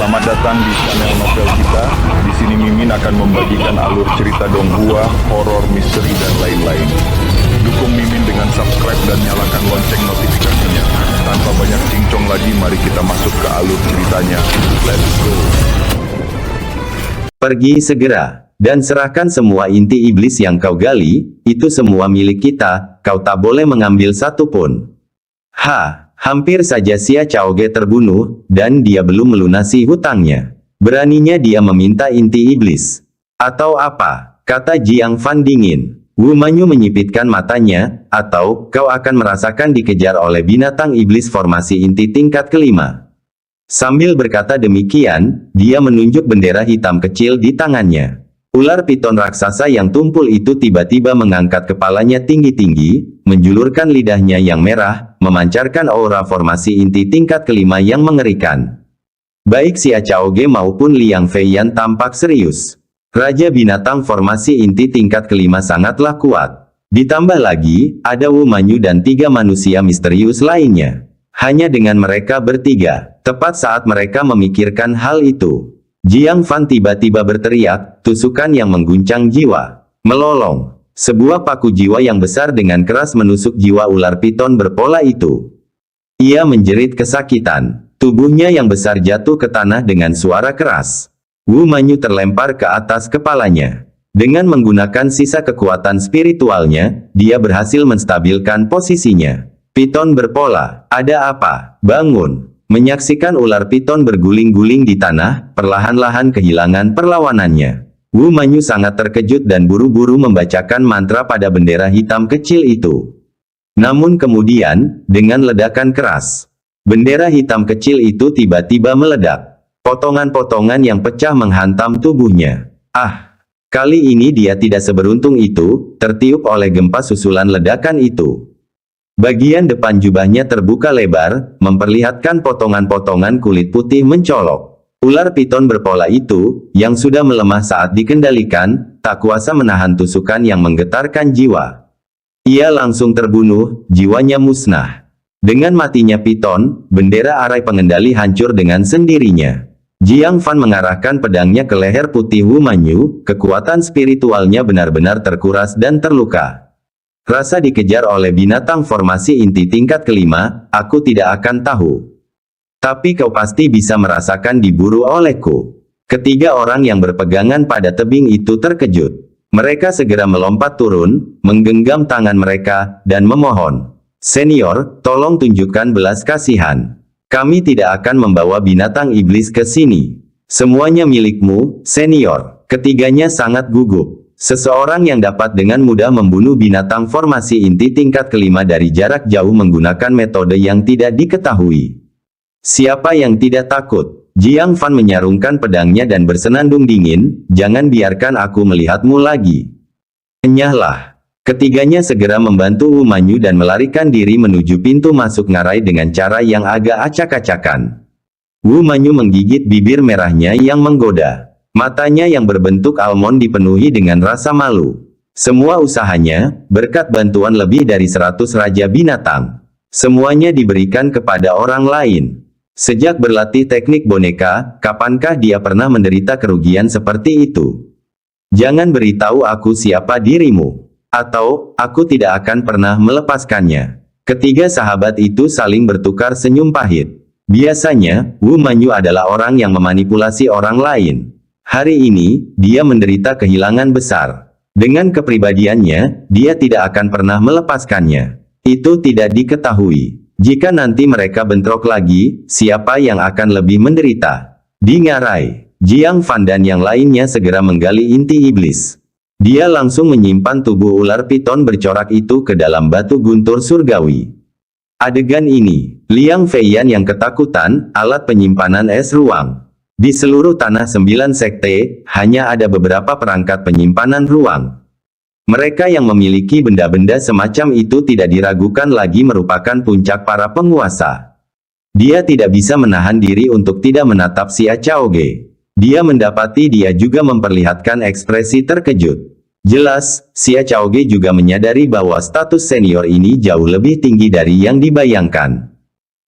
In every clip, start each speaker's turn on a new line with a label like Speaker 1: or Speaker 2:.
Speaker 1: Selamat datang di channel novel kita. Di sini Mimin akan membagikan alur cerita donghua, horor, misteri, dan lain-lain. Dukung Mimin dengan subscribe dan nyalakan lonceng notifikasinya. Tanpa banyak cincong lagi, mari kita masuk ke alur ceritanya. Let's go.
Speaker 2: Pergi segera, dan serahkan semua inti iblis yang kau gali, itu semua milik kita, kau tak boleh mengambil satu pun. Hampir saja Xia Chaoge terbunuh, dan dia belum melunasi hutangnya. Beraninya dia meminta inti iblis. Atau apa? Kata Jiang Fan dingin. Wu Manyu menyipitkan matanya, atau kau akan merasakan dikejar oleh binatang iblis formasi inti tingkat kelima. Sambil berkata demikian, dia menunjuk bendera hitam kecil di tangannya. Ular piton raksasa yang tumpul itu tiba-tiba mengangkat kepalanya tinggi-tinggi, menjulurkan lidahnya yang merah, memancarkan aura formasi inti tingkat kelima yang mengerikan. Baik Xia Chaoge maupun Liang Feiyan tampak serius. Raja binatang formasi inti tingkat kelima sangatlah kuat. Ditambah lagi, ada Wu Manyu dan 3 manusia misterius lainnya. Hanya dengan mereka bertiga, tepat saat mereka memikirkan hal itu, Jiang Fan tiba-tiba berteriak, tusukan yang mengguncang jiwa. Melolong. Sebuah paku jiwa yang besar dengan keras menusuk jiwa ular piton berpola itu. Ia menjerit kesakitan. Tubuhnya yang besar jatuh ke tanah dengan suara keras. Wu Manyu terlempar ke atas kepalanya. Dengan menggunakan sisa kekuatan spiritualnya, dia berhasil menstabilkan posisinya. Piton berpola, ada apa? Bangun. Menyaksikan ular piton berguling-guling di tanah, perlahan-lahan kehilangan perlawanannya. Wu Manyu sangat terkejut dan buru-buru membacakan mantra pada bendera hitam kecil itu. Namun kemudian, dengan ledakan keras, bendera hitam kecil itu tiba-tiba meledak. Potongan-potongan yang pecah menghantam tubuhnya. Kali ini dia tidak seberuntung itu, tertiup oleh gempa susulan ledakan itu. Bagian depan jubahnya terbuka lebar, memperlihatkan potongan-potongan kulit putih mencolok. Ular piton berpola itu, yang sudah melemah saat dikendalikan, tak kuasa menahan tusukan yang menggetarkan jiwa. Ia langsung terbunuh, jiwanya musnah. Dengan matinya piton, bendera arai pengendali hancur dengan sendirinya. Jiang Fan mengarahkan pedangnya ke leher putih Wu Manyu, kekuatan spiritualnya benar-benar terkuras dan terluka. Rasa dikejar oleh binatang formasi inti tingkat kelima, aku tidak akan tahu. Tapi kau pasti bisa merasakan diburu olehku. Ketiga orang yang berpegangan pada tebing itu terkejut. Mereka segera melompat turun, menggenggam tangan mereka, dan memohon. Senior, tolong tunjukkan belas kasihan. Kami tidak akan membawa binatang iblis ke sini. Semuanya milikmu, senior. Ketiganya sangat gugup. Seseorang yang dapat dengan mudah membunuh binatang formasi inti tingkat kelima dari jarak jauh menggunakan metode yang tidak diketahui. Siapa yang tidak takut? Jiang Fan menyarungkan pedangnya dan bersenandung dingin, jangan biarkan aku melihatmu lagi. Enyahlah. Ketiganya segera membantu Wu Manyu dan melarikan diri menuju pintu masuk ngarai dengan cara yang agak acak-acakan. Wu Manyu menggigit bibir merahnya yang menggoda. Matanya yang berbentuk almond dipenuhi dengan rasa malu. Semua usahanya, berkat bantuan lebih dari 100 raja binatang. Semuanya diberikan kepada orang lain. Sejak berlatih teknik boneka, kapankah dia pernah menderita kerugian seperti itu? Jangan beritahu aku siapa dirimu. Atau, aku tidak akan pernah melepaskannya. Ketiga sahabat itu saling bertukar senyum pahit. Biasanya, Wu Manyu adalah orang yang memanipulasi orang lain. Hari ini, dia menderita kehilangan besar. Dengan kepribadiannya, dia tidak akan pernah melepaskannya. Itu tidak diketahui. Jika nanti mereka bentrok lagi, siapa yang akan lebih menderita? Di ngarai, Jiang Fan dan yang lainnya segera menggali inti iblis. Dia langsung menyimpan tubuh ular piton bercorak itu ke dalam batu guntur surgawi. Adegan ini, Liang Feiyan yang ketakutan, alat penyimpanan es ruang. Di seluruh tanah 9 sekte, hanya ada beberapa perangkat penyimpanan ruang. Mereka yang memiliki benda-benda semacam itu tidak diragukan lagi merupakan puncak para penguasa. Dia tidak bisa menahan diri untuk tidak menatap Xia Chaoge. Dia mendapati dia juga memperlihatkan ekspresi terkejut. Jelas, Xia Chaoge juga menyadari bahwa status senior ini jauh lebih tinggi dari yang dibayangkan.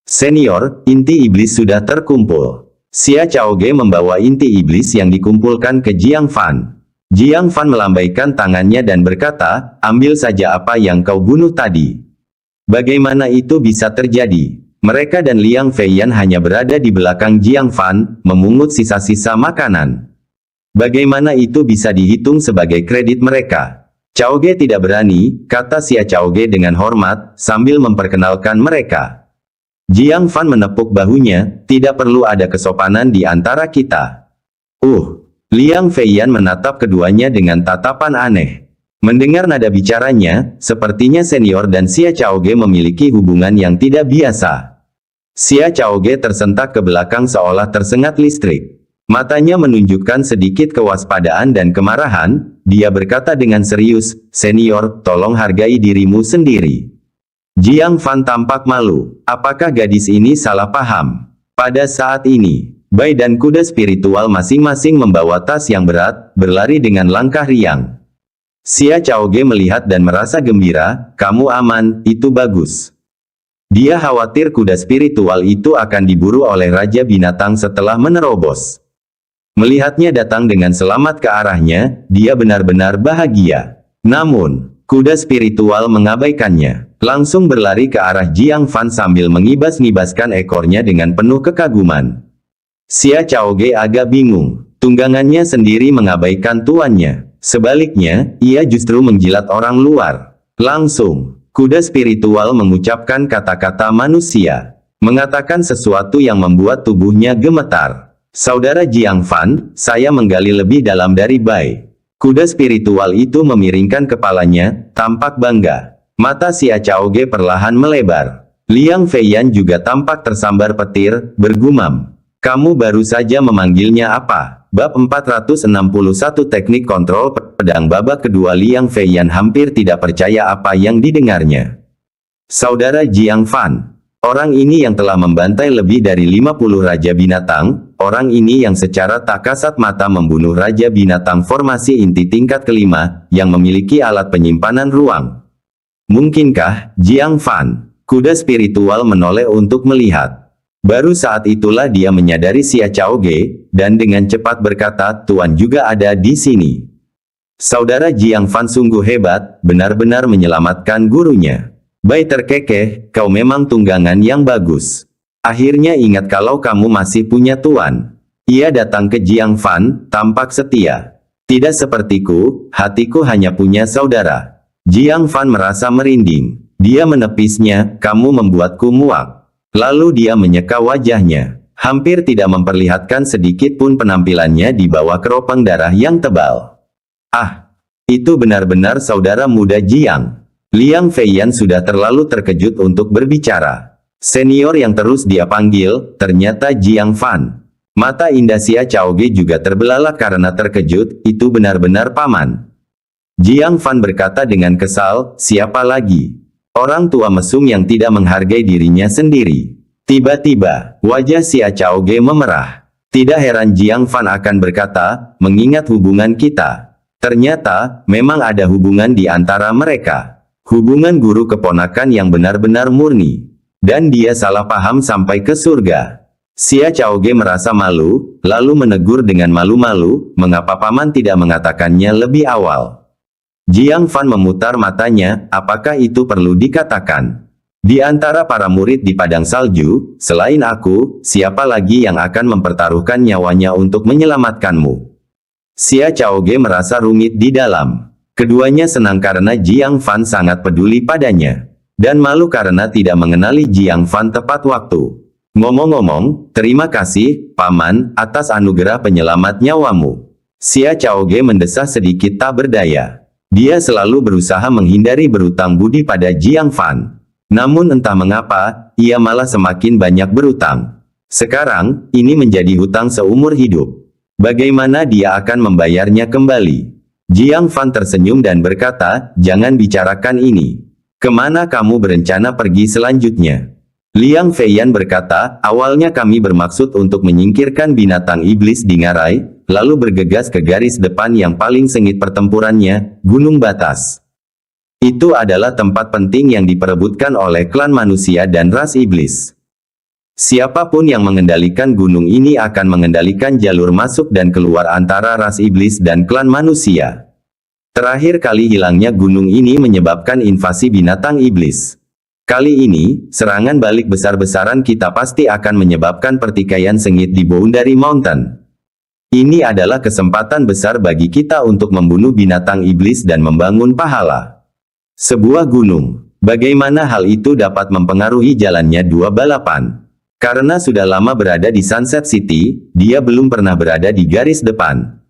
Speaker 2: Senior, inti iblis sudah terkumpul. Xia Chaoge membawa inti iblis yang dikumpulkan ke Jiang Fan. Jiang Fan melambaikan tangannya dan berkata, ambil saja apa yang kau bunuh tadi. Bagaimana itu bisa terjadi? Mereka dan Liang Feiyan hanya berada di belakang Jiang Fan, memungut sisa-sisa makanan. Bagaimana itu bisa dihitung sebagai kredit mereka? Chaoge tidak berani, kata Xia Chaoge dengan hormat, sambil memperkenalkan mereka. Jiang Fan menepuk bahunya, tidak perlu ada kesopanan di antara kita. Liang Feiyan menatap keduanya dengan tatapan aneh. Mendengar nada bicaranya, sepertinya senior dan Xia Chaoge memiliki hubungan yang tidak biasa. Xia Chaoge tersentak ke belakang seolah tersengat listrik. Matanya menunjukkan sedikit kewaspadaan dan kemarahan, dia berkata dengan serius, senior, tolong hargai dirimu sendiri. Jiang Fan tampak malu. Apakah gadis ini salah paham? Pada saat ini, Bai dan kuda spiritual masing-masing membawa tas yang berat, berlari dengan langkah riang. Xia Chaoge melihat dan merasa gembira, kamu aman, itu bagus. Dia khawatir kuda spiritual itu akan diburu oleh Raja Binatang setelah menerobos. Melihatnya datang dengan selamat ke arahnya, dia benar-benar bahagia. Namun, kuda spiritual mengabaikannya. Langsung berlari ke arah Jiang Fan sambil mengibas-ngibaskan ekornya dengan penuh kekaguman. Xia Chaoge agak bingung. Tunggangannya sendiri mengabaikan tuannya. Sebaliknya, ia justru menjilat orang luar. Langsung, kuda spiritual mengucapkan kata-kata manusia. Mengatakan sesuatu yang membuat tubuhnya gemetar. Saudara Jiang Fan, saya menggali lebih dalam dari Bai. Kuda spiritual itu memiringkan kepalanya, tampak bangga. Mata Xia Chaoge perlahan melebar. Liang Feiyan juga tampak tersambar petir, bergumam. Kamu baru saja memanggilnya apa? Bab 461 Teknik Kontrol Pedang babak kedua. Liang Feiyan hampir tidak percaya apa yang didengarnya. Saudara Jiang Fan. Orang ini yang telah membantai lebih dari 50 Raja Binatang, orang ini yang secara tak kasat mata membunuh Raja Binatang formasi inti tingkat kelima, yang memiliki alat penyimpanan ruang. Mungkinkah, Jiang Fan? Kuda spiritual menoleh untuk melihat. Baru saat itulah dia menyadari Xia Chaoge, dan dengan cepat berkata, Tuan juga ada di sini. Saudara Jiang Fan sungguh hebat, benar-benar menyelamatkan gurunya. Bai terkekeh, kau memang tunggangan yang bagus. Akhirnya ingat kalau kamu masih punya tuan. Ia datang ke Jiang Fan, tampak setia. Tidak sepertiku, hatiku hanya punya saudara. Jiang Fan merasa merinding. Dia menepisnya, kamu membuatku muak. Lalu dia menyeka wajahnya. Hampir tidak memperlihatkan sedikit pun penampilannya di bawah keropang darah yang tebal. Itu benar-benar saudara muda Jiang. Liang Feiyan sudah terlalu terkejut untuk berbicara. Senior yang terus dia panggil, ternyata Jiang Fan. Mata indah Xia Chaoge juga terbelalak karena terkejut, itu benar-benar paman. Jiang Fan berkata dengan kesal, siapa lagi? Orang tua mesum yang tidak menghargai dirinya sendiri. Tiba-tiba, wajah Xia Chaoge memerah. Tidak heran Jiang Fan akan berkata, mengingat hubungan kita. Ternyata, memang ada hubungan di antara mereka. Hubungan guru keponakan yang benar-benar murni. Dan dia salah paham sampai ke surga. Xia Chaoge merasa malu, lalu menegur dengan malu-malu, mengapa paman tidak mengatakannya lebih awal? Jiang Fan memutar matanya, apakah itu perlu dikatakan? Di antara para murid di padang salju, selain aku, siapa lagi yang akan mempertaruhkan nyawanya untuk menyelamatkanmu? Xia Chaoge merasa rumit di dalam. Keduanya senang karena Jiang Fan sangat peduli padanya. Dan malu karena tidak mengenali Jiang Fan tepat waktu. Ngomong-ngomong, terima kasih, Paman, atas anugerah penyelamat nyawamu. Xia Chaoge mendesah sedikit tak berdaya. Dia selalu berusaha menghindari berutang budi pada Jiang Fan. Namun entah mengapa, ia malah semakin banyak berutang. Sekarang, ini menjadi hutang seumur hidup. Bagaimana dia akan membayarnya kembali? Jiang Fan tersenyum dan berkata, jangan bicarakan ini. Kemana kamu berencana pergi selanjutnya? Liang Feiyan berkata, awalnya kami bermaksud untuk menyingkirkan binatang iblis di Ngarai, lalu bergegas ke garis depan yang paling sengit pertempurannya, Gunung Batas. Itu adalah tempat penting yang diperebutkan oleh klan manusia dan ras iblis. Siapapun yang mengendalikan gunung ini akan mengendalikan jalur masuk dan keluar antara ras iblis dan klan manusia. Terakhir kali hilangnya gunung ini menyebabkan invasi binatang iblis. Kali ini, serangan balik besar-besaran kita pasti akan menyebabkan pertikaian sengit di Boundary Mountain. Ini adalah kesempatan besar bagi kita untuk membunuh binatang iblis dan membangun pahala. Sebuah gunung. Bagaimana hal itu dapat mempengaruhi jalannya dua balapan? Karena sudah lama berada di Sunset City, dia belum pernah berada di garis depan.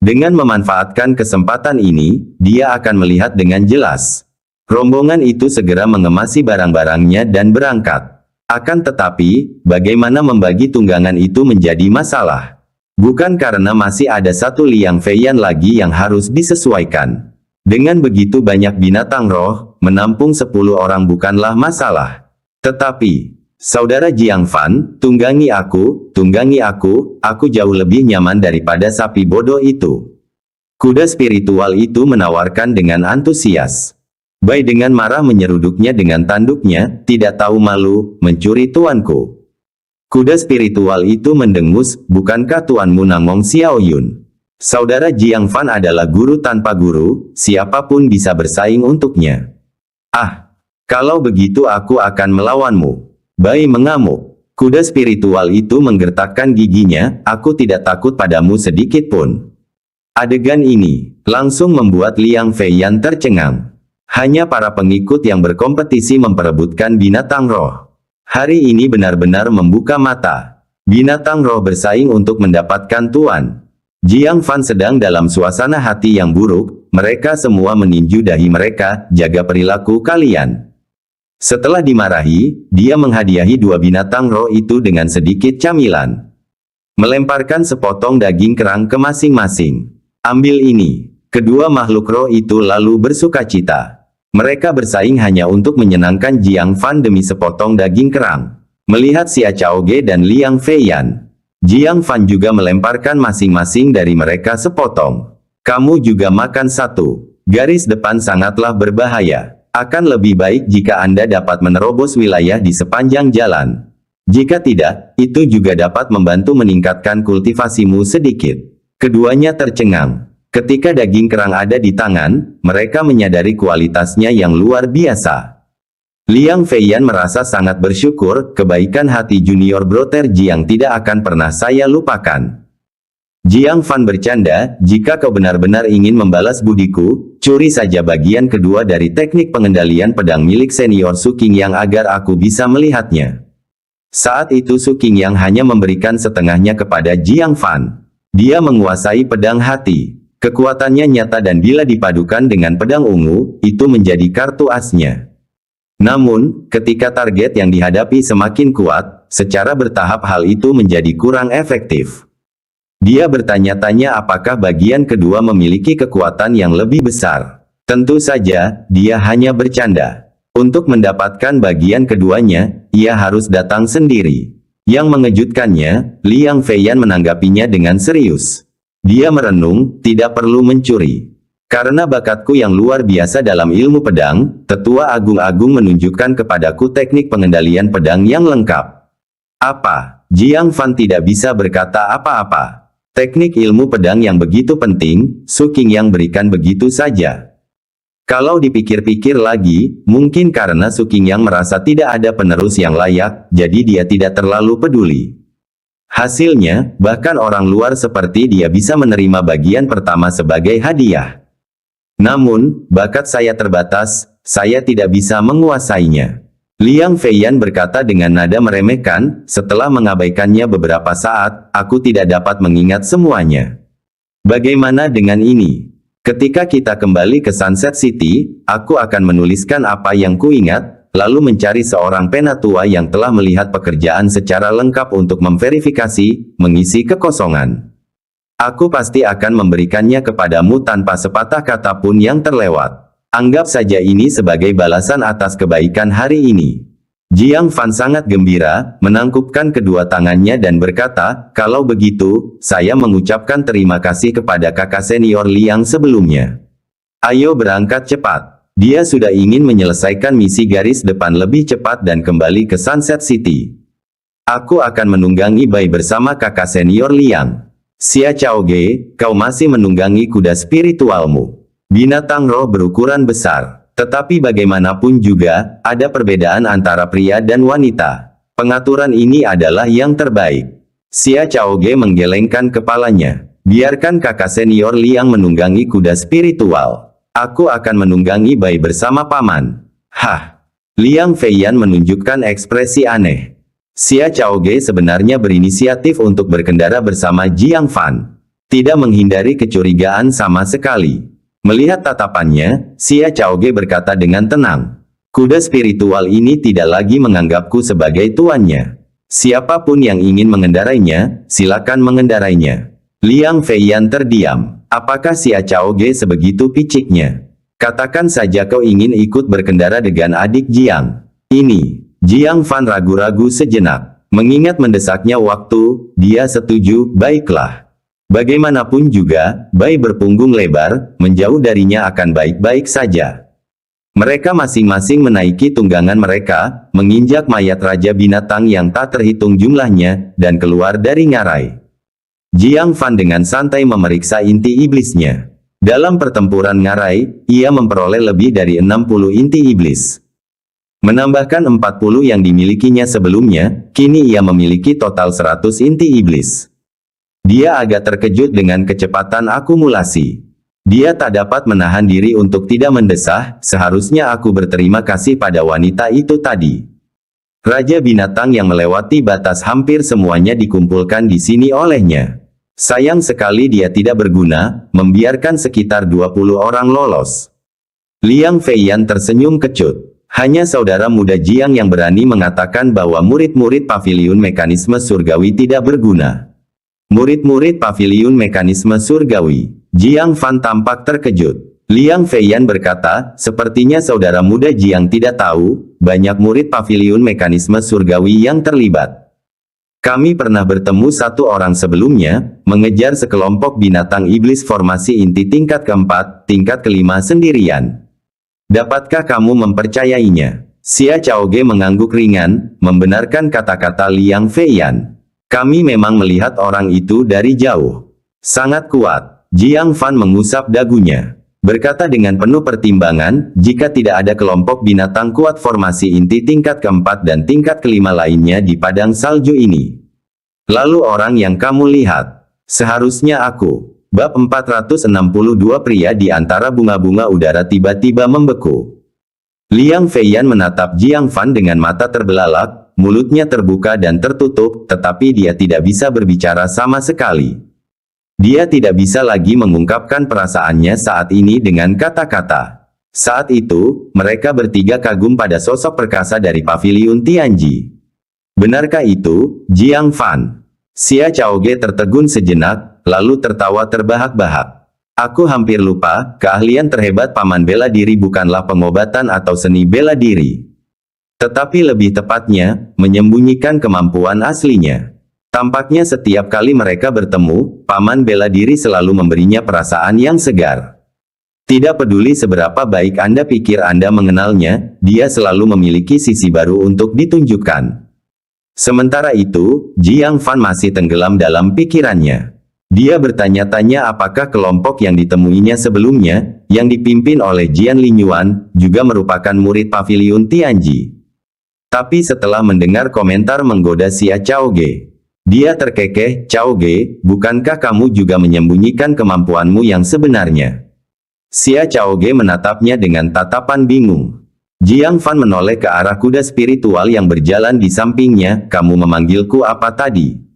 Speaker 2: Dengan memanfaatkan kesempatan ini, dia akan melihat dengan jelas. Rombongan itu segera mengemasi barang-barangnya dan berangkat. Akan tetapi, bagaimana membagi tunggangan itu menjadi masalah. Bukan karena masih ada satu Liang Feiyan lagi yang harus disesuaikan. Dengan begitu banyak binatang roh, menampung 10 orang bukanlah masalah. Tetapi, Saudara Jiang Fan, tunggangi aku jauh lebih nyaman daripada sapi bodoh itu. Kuda spiritual itu menawarkan dengan antusias. Bai dengan marah menyeruduknya dengan tanduknya, tidak tahu malu, mencuri tuanku. Kuda spiritual itu mendengus, bukankah tuanmu Nangong Xiaoyun? Saudara Jiang Fan adalah guru tanpa guru, siapapun bisa bersaing untuknya. Ah, kalau begitu aku akan melawanmu. Bai mengamuk. Kuda spiritual itu menggertakkan giginya, aku tidak takut padamu sedikit pun. Adegan ini langsung membuat Liang Feiyan tercengang. Hanya para pengikut yang berkompetisi memperebutkan binatang roh. Hari ini benar-benar membuka mata. Binatang roh bersaing untuk mendapatkan tuan. Jiang Fan sedang dalam suasana hati yang buruk, mereka semua meninju dahi mereka, jaga perilaku kalian. Setelah dimarahi, dia menghadiahi dua binatang roh itu dengan sedikit camilan. Melemparkan sepotong daging kerang ke masing-masing. Ambil ini. Kedua makhluk roh itu lalu bersukacita. Mereka bersaing hanya untuk menyenangkan Jiang Fan demi sepotong daging kerang. Melihat Xia Chaoge dan Liang Feiyan, Jiang Fan juga melemparkan masing-masing dari mereka sepotong. Kamu juga makan satu. Garis depan sangatlah berbahaya. Akan lebih baik jika Anda dapat menerobos wilayah di sepanjang jalan. Jika tidak, itu juga dapat membantu meningkatkan kultivasimu sedikit. Keduanya tercengang. Ketika daging kerang ada di tangan, mereka menyadari kualitasnya yang luar biasa. Liang Feiyan merasa sangat bersyukur, kebaikan hati junior Brother Jiang tidak akan pernah saya lupakan. Jiang Fan bercanda, jika kau benar-benar ingin membalas budiku, curi saja bagian kedua dari teknik pengendalian pedang milik senior Su Qingyang agar aku bisa melihatnya. Saat itu Su Qingyang hanya memberikan setengahnya kepada Jiang Fan. Dia menguasai pedang hati. Kekuatannya nyata dan bila dipadukan dengan pedang ungu, itu menjadi kartu asnya. Namun, ketika target yang dihadapi semakin kuat, secara bertahap hal itu menjadi kurang efektif. Dia bertanya-tanya apakah bagian kedua memiliki kekuatan yang lebih besar. Tentu saja, dia hanya bercanda. Untuk mendapatkan bagian keduanya, ia harus datang sendiri. Yang mengejutkannya, Liang Feiyan menanggapinya dengan serius. Dia merenung, tidak perlu mencuri. Karena bakatku yang luar biasa dalam ilmu pedang, Tetua Agung-Agung menunjukkan kepadaku teknik pengendalian pedang yang lengkap. Apa? Jiang Fan tidak bisa berkata apa-apa. Teknik ilmu pedang yang begitu penting, Su Qingyang berikan begitu saja. Kalau dipikir-pikir lagi, mungkin karena Su Qingyang merasa tidak ada penerus yang layak, jadi dia tidak terlalu peduli. Hasilnya, bahkan orang luar seperti dia bisa menerima bagian pertama sebagai hadiah. Namun, bakat saya terbatas, saya tidak bisa menguasainya. Liang Feiyan berkata dengan nada meremehkan, setelah mengabaikannya beberapa saat, aku tidak dapat mengingat semuanya. Bagaimana dengan ini? Ketika kita kembali ke Sunset City, aku akan menuliskan apa yang kuingat, lalu mencari seorang penatua yang telah melihat pekerjaan secara lengkap untuk memverifikasi, mengisi kekosongan. Aku pasti akan memberikannya kepadamu tanpa sepatah kata pun yang terlewat. Anggap saja ini sebagai balasan atas kebaikan hari ini. Jiang Fan sangat gembira, menangkupkan kedua tangannya dan berkata, kalau begitu, saya mengucapkan terima kasih kepada kakak senior Liang sebelumnya. Ayo berangkat cepat. Dia sudah ingin menyelesaikan misi garis depan lebih cepat dan kembali ke Sunset City. Aku akan menunggangi Bai bersama kakak senior Liang. Xia Chaoge, kau masih menunggangi kuda spiritualmu. Binatang roh berukuran besar. Tetapi bagaimanapun juga, ada perbedaan antara pria dan wanita. Pengaturan ini adalah yang terbaik. Xia Chaoge menggelengkan kepalanya. Biarkan kakak senior Liang menunggangi kuda spiritual. Aku akan menunggangi Bai bersama paman. Hah. Liang Feiyan menunjukkan ekspresi aneh. Xia Chaoge sebenarnya berinisiatif untuk berkendara bersama Jiang Fan. Tidak menghindari kecurigaan sama sekali. Melihat tatapannya, Xia Chaoge berkata dengan tenang. Kuda spiritual ini tidak lagi menganggapku sebagai tuannya. Siapapun yang ingin mengendarainya, silakan mengendarainya. Liang Feiyan terdiam. Apakah Xia Chaoge sebegitu piciknya? Katakan saja kau ingin ikut berkendara dengan adik Jiang. Ini. Jiang Fan ragu-ragu sejenak. Mengingat mendesaknya waktu, dia setuju, baiklah. Bagaimanapun juga, Bai berpunggung lebar, menjauh darinya akan baik-baik saja. Mereka masing-masing menaiki tunggangan mereka, menginjak mayat Raja Binatang yang tak terhitung jumlahnya, dan keluar dari ngarai. Jiang Fan dengan santai memeriksa inti iblisnya. Dalam pertempuran ngarai, ia memperoleh lebih dari 60 inti iblis. Menambahkan 40 yang dimilikinya sebelumnya, kini ia memiliki total 100 inti iblis. Dia agak terkejut dengan kecepatan akumulasi. Dia tak dapat menahan diri untuk tidak mendesah, seharusnya aku berterima kasih pada wanita itu tadi. Raja Binatang yang melewati batas hampir semuanya dikumpulkan di sini olehnya. Sayang sekali dia tidak berguna, membiarkan sekitar 20 orang lolos. Liang Feiyan tersenyum kecut. Hanya saudara muda Jiang yang berani mengatakan bahwa murid-murid paviliun mekanisme surgawi tidak berguna. Murid-murid paviliun mekanisme surgawi. Jiang Fan tampak terkejut. Liang Feiyan berkata, sepertinya saudara muda Jiang tidak tahu, banyak murid paviliun mekanisme surgawi yang terlibat. Kami pernah bertemu satu orang sebelumnya, mengejar sekelompok binatang iblis formasi inti tingkat keempat, tingkat kelima sendirian. Dapatkah kamu mempercayainya? Xia Chaoge mengangguk ringan, membenarkan kata-kata Liang Feiyan. Kami memang melihat orang itu dari jauh. Sangat kuat. Jiang Fan mengusap dagunya. Berkata dengan penuh pertimbangan, jika tidak ada kelompok binatang kuat formasi inti tingkat keempat dan tingkat kelima lainnya di padang salju ini. Lalu orang yang kamu lihat. Seharusnya aku. Bab 462 pria di antara bunga-bunga udara tiba-tiba membeku. Liang Feiyan menatap Jiang Fan dengan mata terbelalak, mulutnya terbuka dan tertutup, tetapi dia tidak bisa berbicara sama sekali. Dia tidak bisa lagi mengungkapkan perasaannya saat ini dengan kata-kata. Saat itu, mereka bertiga kagum pada sosok perkasa dari paviliun Tianji. Benarkah itu, Jiang Fan? Xia Chaoge tertegun sejenak, lalu tertawa terbahak-bahak. Aku hampir lupa, keahlian terhebat paman bela diri bukanlah pengobatan atau seni bela diri. Tetapi lebih tepatnya, menyembunyikan kemampuan aslinya. Tampaknya setiap kali mereka bertemu, paman bela diri selalu memberinya perasaan yang segar. Tidak peduli seberapa baik Anda pikir Anda mengenalnya, dia selalu memiliki sisi baru untuk ditunjukkan. Sementara itu, Jiang Fan masih tenggelam dalam pikirannya. Dia bertanya-tanya apakah kelompok yang ditemuinya sebelumnya, yang dipimpin oleh Jian Linyuan, juga merupakan murid paviliun Tianji. Tapi setelah mendengar komentar menggoda Xia Chaoge, dia terkekeh, Chaoge, bukankah kamu juga menyembunyikan kemampuanmu yang sebenarnya? Xia Chaoge menatapnya dengan tatapan bingung. Jiang Fan menoleh ke arah kuda spiritual yang berjalan di sampingnya, kamu memanggilku apa tadi?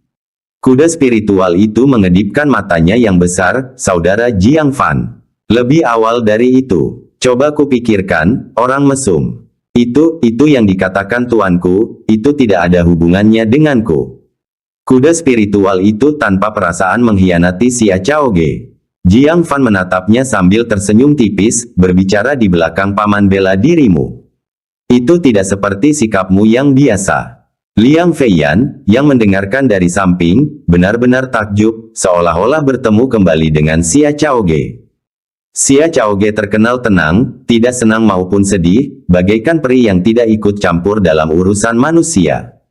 Speaker 2: Kuda spiritual itu mengedipkan matanya yang besar, saudara Jiang Fan. Lebih awal dari itu, coba kupikirkan, orang mesum. Itu yang dikatakan tuanku, itu tidak ada hubungannya denganku. Kuda spiritual itu tanpa perasaan mengkhianati Xia Chaoge. Jiang Fan menatapnya sambil tersenyum tipis, berbicara di belakang paman bela dirimu. Itu tidak seperti sikapmu yang biasa. Liang Feiyan, yang mendengarkan dari samping, benar-benar takjub, seolah-olah bertemu kembali dengan Xia Chaoge. Xia Chaoge terkenal tenang, tidak senang maupun sedih, bagaikan peri yang tidak ikut campur dalam urusan manusia.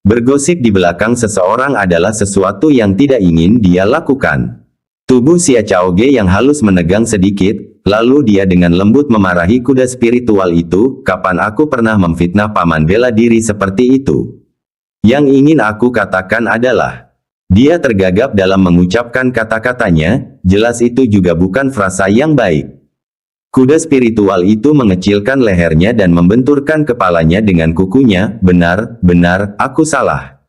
Speaker 2: Bergosip di belakang seseorang adalah sesuatu yang tidak ingin dia lakukan. Tubuh Xia Chaoge yang halus menegang sedikit, lalu dia dengan lembut memarahi kuda spiritual itu, "Kapan aku pernah memfitnah paman bela diri seperti itu? Yang ingin aku katakan adalah..." Dia tergagap dalam mengucapkan kata-katanya, jelas itu juga bukan frasa yang baik. Kuda spiritual itu mengecilkan lehernya dan membenturkan kepalanya dengan kukunya. "Benar, aku salah.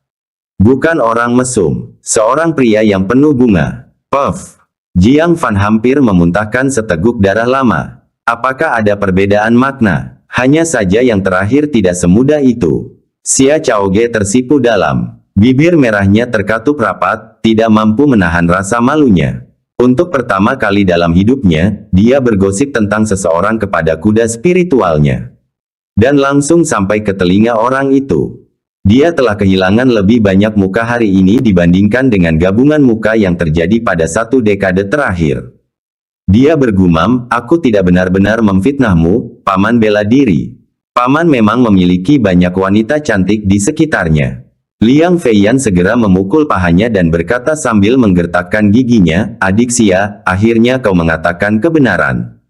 Speaker 2: Bukan orang mesum, seorang pria yang penuh bunga." Puff. Jiang Fan hampir memuntahkan seteguk darah lama. Apakah ada perbedaan makna? Hanya saja yang terakhir tidak semudah itu. Xia Chaoge tersipu dalam. Bibir merahnya terkatup rapat, tidak mampu menahan rasa malunya. Untuk pertama kali dalam hidupnya, dia bergosip tentang seseorang kepada kuda spiritualnya. Dan langsung sampai ke telinga orang itu. Dia telah kehilangan lebih banyak muka hari ini dibandingkan dengan gabungan muka yang terjadi pada 1 dekade terakhir. Dia bergumam, "Aku tidak benar-benar memfitnahmu, paman bela diri. Paman memang memiliki banyak wanita cantik di sekitarnya." Liang Feiyan segera memukul pahanya dan berkata sambil menggertakkan giginya, "Adik Xia, akhirnya kau mengatakan kebenaran.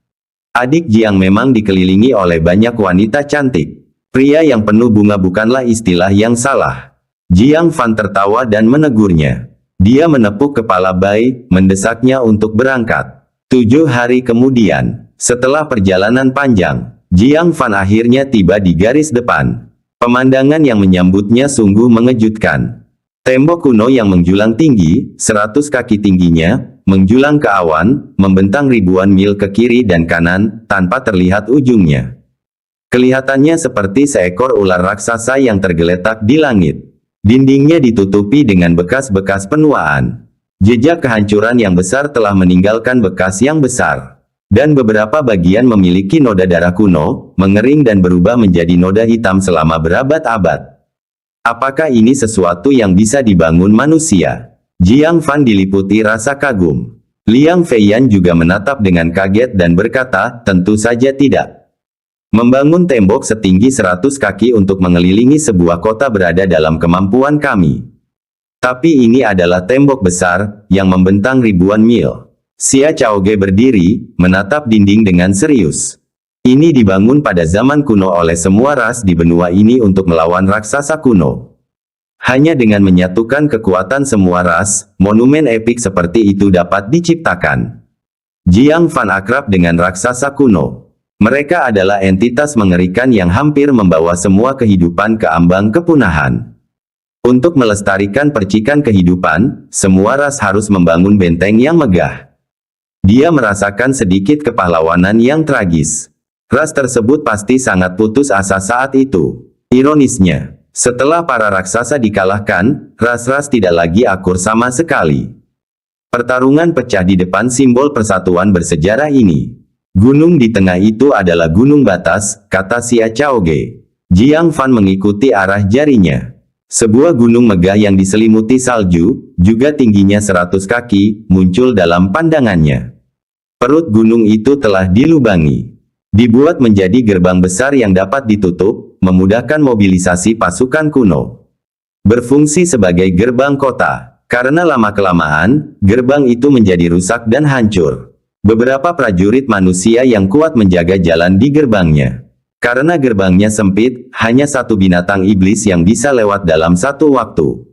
Speaker 2: Adik Jiang memang dikelilingi oleh banyak wanita cantik. Pria yang penuh bunga bukanlah istilah yang salah." Jiang Fan tertawa dan menegurnya. Dia menepuk kepala Bai, mendesaknya untuk berangkat. 7 hari kemudian, setelah perjalanan panjang, Jiang Fan akhirnya tiba di garis depan. Pemandangan yang menyambutnya sungguh mengejutkan. Tembok kuno yang menjulang tinggi, 100 kaki tingginya, menjulang ke awan, membentang ribuan mil ke kiri dan kanan, tanpa terlihat ujungnya. Kelihatannya seperti seekor ular raksasa yang tergeletak di langit. Dindingnya ditutupi dengan bekas-bekas penuaan. Jejak kehancuran yang besar telah meninggalkan bekas yang besar. Dan beberapa bagian memiliki noda darah kuno, mengering dan berubah menjadi noda hitam selama berabad-abad. Apakah ini sesuatu yang bisa dibangun manusia? Jiang Fan diliputi rasa kagum. Liang Feiyan juga menatap dengan kaget dan berkata, "Tentu saja tidak. Membangun tembok setinggi 100 kaki untuk mengelilingi sebuah kota berada dalam kemampuan kami. Tapi ini adalah tembok besar, yang membentang ribuan mil." Xia Chaoge berdiri, menatap dinding dengan serius. Ini dibangun pada zaman kuno oleh semua ras di benua ini untuk melawan raksasa kuno. Hanya dengan menyatukan kekuatan semua ras, monumen epik seperti itu dapat diciptakan. Jiang Fan akrab dengan raksasa kuno. Mereka adalah entitas mengerikan yang hampir membawa semua kehidupan ke ambang kepunahan. Untuk melestarikan percikan kehidupan, semua ras harus membangun benteng yang megah. Dia merasakan sedikit kepahlawanan yang tragis. Ras tersebut pasti sangat putus asa saat itu. Ironisnya, setelah para raksasa dikalahkan, ras-ras tidak lagi akur sama sekali. Pertarungan pecah di depan simbol persatuan bersejarah ini. "Gunung di tengah itu adalah gunung batas," kata Xia Chaoge. Jiang Fan mengikuti arah jarinya. Sebuah gunung megah yang diselimuti salju, juga tingginya 100 kaki, muncul dalam pandangannya. Perut gunung itu telah dilubangi. Dibuat menjadi gerbang besar yang dapat ditutup, memudahkan mobilisasi pasukan kuno. Berfungsi sebagai gerbang kota. Karena lama-kelamaan, gerbang itu menjadi rusak dan hancur. Beberapa prajurit manusia yang kuat menjaga jalan di gerbangnya. Karena gerbangnya sempit, hanya satu binatang iblis yang bisa lewat dalam satu waktu.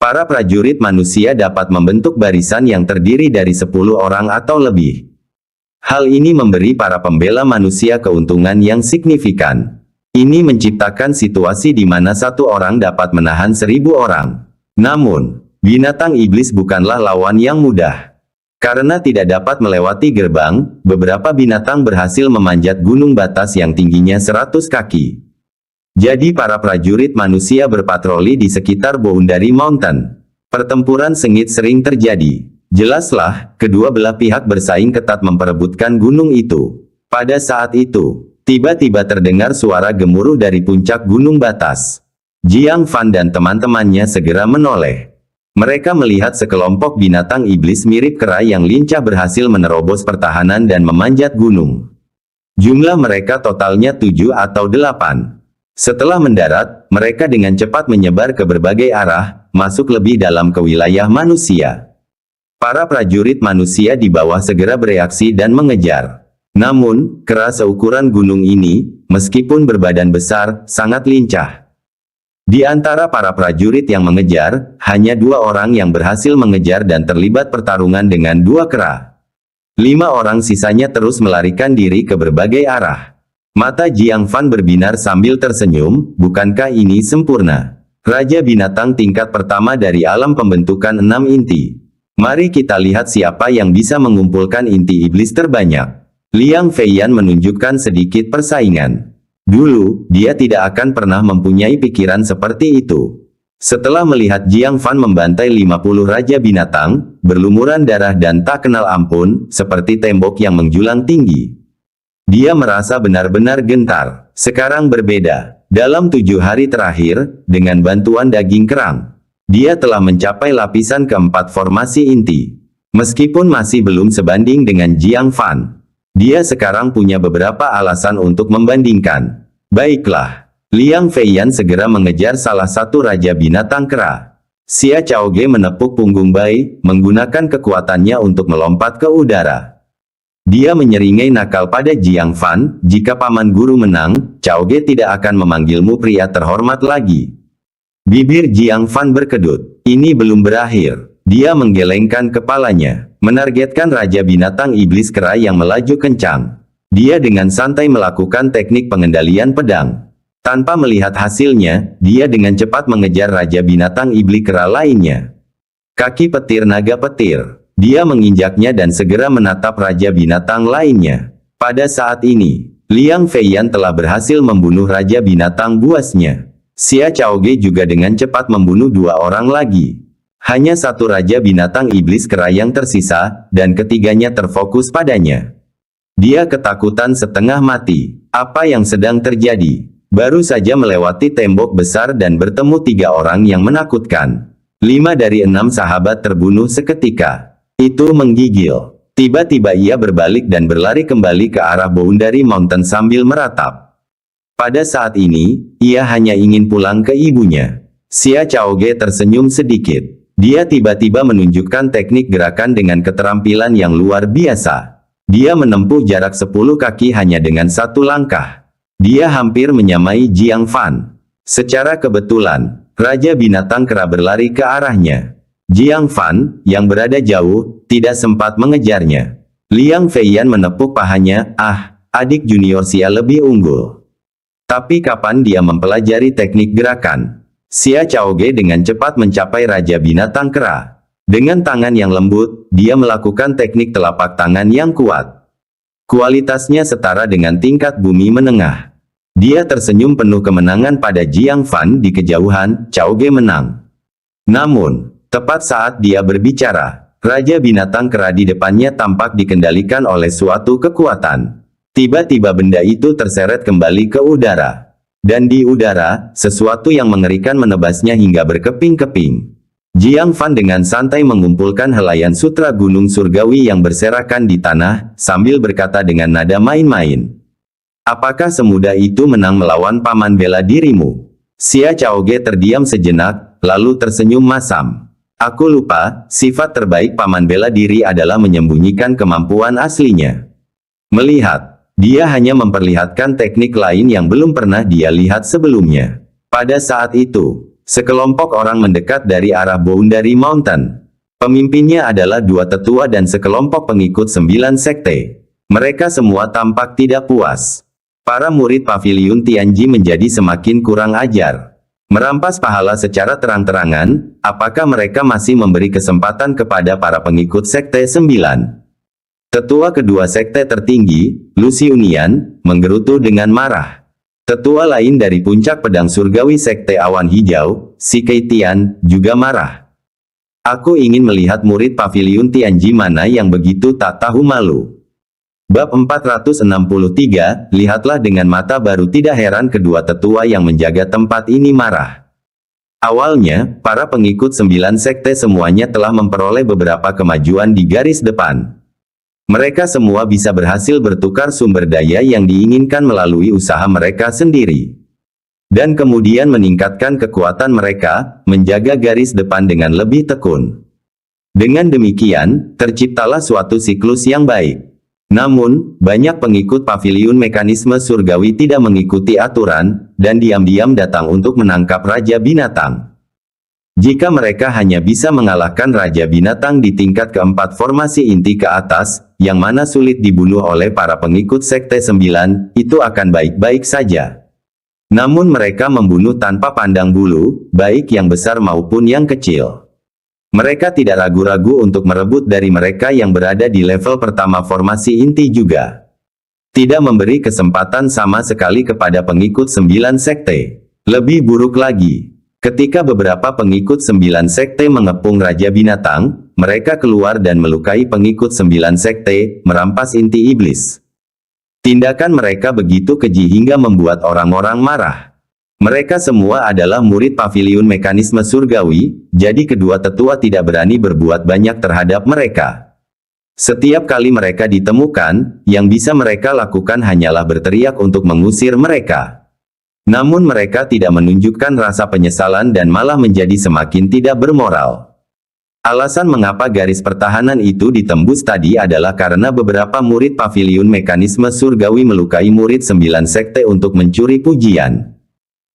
Speaker 2: Para prajurit manusia dapat membentuk barisan yang terdiri dari 10 orang atau lebih. Hal ini memberi para pembela manusia keuntungan yang signifikan. Ini menciptakan situasi di mana satu orang dapat menahan 1000 orang. Namun, binatang iblis bukanlah lawan yang mudah. Karena tidak dapat melewati gerbang, beberapa binatang berhasil memanjat gunung batas yang tingginya 100 kaki. Jadi para prajurit manusia berpatroli di sekitar Boundary Mountain. Pertempuran sengit sering terjadi. Jelaslah, kedua belah pihak bersaing ketat memperebutkan gunung itu. Pada saat itu, tiba-tiba terdengar suara gemuruh dari puncak gunung batas. Jiang Fan dan teman-temannya segera menoleh. Mereka melihat sekelompok binatang iblis mirip kera yang lincah berhasil menerobos pertahanan dan memanjat gunung. Jumlah mereka totalnya 7 atau 8. Setelah mendarat, mereka dengan cepat menyebar ke berbagai arah, masuk lebih dalam ke wilayah manusia. Para prajurit manusia di bawah segera bereaksi dan mengejar. Namun, kera seukuran gunung ini, meskipun berbadan besar, sangat lincah. Di antara para prajurit yang mengejar, hanya 2 orang yang berhasil mengejar dan terlibat pertarungan dengan 2 kera. 5 orang sisanya terus melarikan diri ke berbagai arah. Mata Jiang Fan berbinar sambil tersenyum, bukankah ini sempurna? Raja binatang tingkat pertama dari alam pembentukan 6 inti. Mari kita lihat siapa yang bisa mengumpulkan inti iblis terbanyak. Liang Feiyan menunjukkan sedikit persaingan. Dulu, dia tidak akan pernah mempunyai pikiran seperti itu. Setelah melihat Jiang Fan membantai 50 raja binatang, berlumuran darah dan tak kenal ampun, seperti tembok yang menjulang tinggi. Dia merasa benar-benar gentar. Sekarang berbeda. Dalam 7 hari terakhir, dengan bantuan daging kerang, dia telah mencapai lapisan keempat formasi inti. Meskipun masih belum sebanding dengan Jiang Fan, dia sekarang punya beberapa alasan untuk membandingkan. Baiklah. Liang Feiyan segera mengejar salah satu raja binatang kera. Xia Chaoge menepuk punggung Bai, menggunakan kekuatannya untuk melompat ke udara. Dia menyeringai nakal pada Jiang Fan, jika paman guru menang, Chaoge tidak akan memanggilmu pria terhormat lagi. Bibir Jiang Fan berkedut. Ini belum berakhir. Dia menggelengkan kepalanya, menargetkan raja binatang iblis kera yang melaju kencang. Dia dengan santai melakukan teknik pengendalian pedang. Tanpa melihat hasilnya, dia dengan cepat mengejar raja binatang iblis kera lainnya. Kaki petir naga petir. Dia menginjaknya dan segera menatap raja binatang lainnya. Pada saat ini, Liang Feiyan telah berhasil membunuh raja binatang buasnya. Xia Chaoge juga dengan cepat membunuh 2 orang lagi. Hanya 1 raja binatang iblis kera yang tersisa, dan ketiganya terfokus padanya. Dia ketakutan setengah mati. Apa yang sedang terjadi? Baru saja melewati tembok besar dan bertemu 3 orang yang menakutkan. 5 dari 6 sahabat terbunuh seketika. Itu menggigil. Tiba-tiba ia berbalik dan berlari kembali ke arah Boundary Mountain sambil meratap. Pada saat ini, ia hanya ingin pulang ke ibunya. Xia Chaoge tersenyum sedikit. Dia tiba-tiba menunjukkan teknik gerakan dengan keterampilan yang luar biasa. Dia menempuh jarak 10 kaki hanya dengan 1 langkah. Dia hampir menyamai Jiang Fan. Secara kebetulan, Raja Binatang Kera berlari ke arahnya. Jiang Fan, yang berada jauh, tidak sempat mengejarnya. Liang Feiyan menepuk pahanya, adik junior Xia lebih unggul. Tapi kapan dia mempelajari teknik gerakan? Xia Chaoge dengan cepat mencapai Raja Binatang Kera. Dengan tangan yang lembut, dia melakukan teknik telapak tangan yang kuat. Kualitasnya setara dengan tingkat bumi menengah. Dia tersenyum penuh kemenangan pada Jiang Fan di kejauhan, Chaoge menang. Namun, tepat saat dia berbicara, Raja Binatang Kera di depannya tampak dikendalikan oleh suatu kekuatan. Tiba-tiba benda itu terseret kembali ke udara. Dan di udara, sesuatu yang mengerikan menebasnya hingga berkeping-keping. Jiang Fan dengan santai mengumpulkan helaian sutra gunung surgawi yang berserakan di tanah, sambil berkata dengan nada main-main. Apakah semudah itu menang melawan paman bela dirimu? Xia Chaoge terdiam sejenak, lalu tersenyum masam. Aku lupa, sifat terbaik paman bela diri adalah menyembunyikan kemampuan aslinya. Melihat, dia hanya memperlihatkan teknik lain yang belum pernah dia lihat sebelumnya. Pada saat itu, sekelompok orang mendekat dari arah Boundary Mountain. Pemimpinnya adalah 2 tetua dan sekelompok pengikut 9 sekte. Mereka semua tampak tidak puas. Para murid Paviliun Tianji menjadi semakin kurang ajar. Merampas pahala secara terang-terangan, apakah mereka masih memberi kesempatan kepada para pengikut Sekte 9? Tetua kedua sekte tertinggi, Luciunian, menggerutu dengan marah. Tetua lain dari puncak pedang surgawi Sekte Awan Hijau, Si Keitian, juga marah. Aku ingin melihat murid Paviliun Tianji mana yang begitu tak tahu malu. Bab 463, lihatlah dengan mata baru. Tidak heran kedua tetua yang menjaga tempat ini marah. Awalnya, para pengikut 9 sekte semuanya telah memperoleh beberapa kemajuan di garis depan. Mereka semua bisa berhasil bertukar sumber daya yang diinginkan melalui usaha mereka sendiri. Dan kemudian meningkatkan kekuatan mereka, menjaga garis depan dengan lebih tekun. Dengan demikian, terciptalah suatu siklus yang baik. Namun, banyak pengikut paviliun mekanisme surgawi tidak mengikuti aturan, dan diam-diam datang untuk menangkap Raja Binatang. Jika mereka hanya bisa mengalahkan Raja Binatang di tingkat keempat formasi inti ke atas, yang mana sulit dibunuh oleh para pengikut Sekte 9, itu akan baik-baik saja. Namun mereka membunuh tanpa pandang bulu, baik yang besar maupun yang kecil. Mereka tidak ragu-ragu untuk merebut dari mereka yang berada di level pertama formasi inti juga. Tidak memberi kesempatan sama sekali kepada pengikut 9 sekte. Lebih buruk lagi, ketika beberapa pengikut 9 sekte mengepung Raja Binatang, mereka keluar dan melukai pengikut 9 sekte, merampas inti iblis. Tindakan mereka begitu keji hingga membuat orang-orang marah. Mereka semua adalah murid paviliun mekanisme surgawi, jadi kedua tetua tidak berani berbuat banyak terhadap mereka. Setiap kali mereka ditemukan, yang bisa mereka lakukan hanyalah berteriak untuk mengusir mereka. Namun mereka tidak menunjukkan rasa penyesalan dan malah menjadi semakin tidak bermoral. Alasan mengapa garis pertahanan itu ditembus tadi adalah karena beberapa murid paviliun mekanisme surgawi melukai murid 9 sekte untuk mencuri pujian.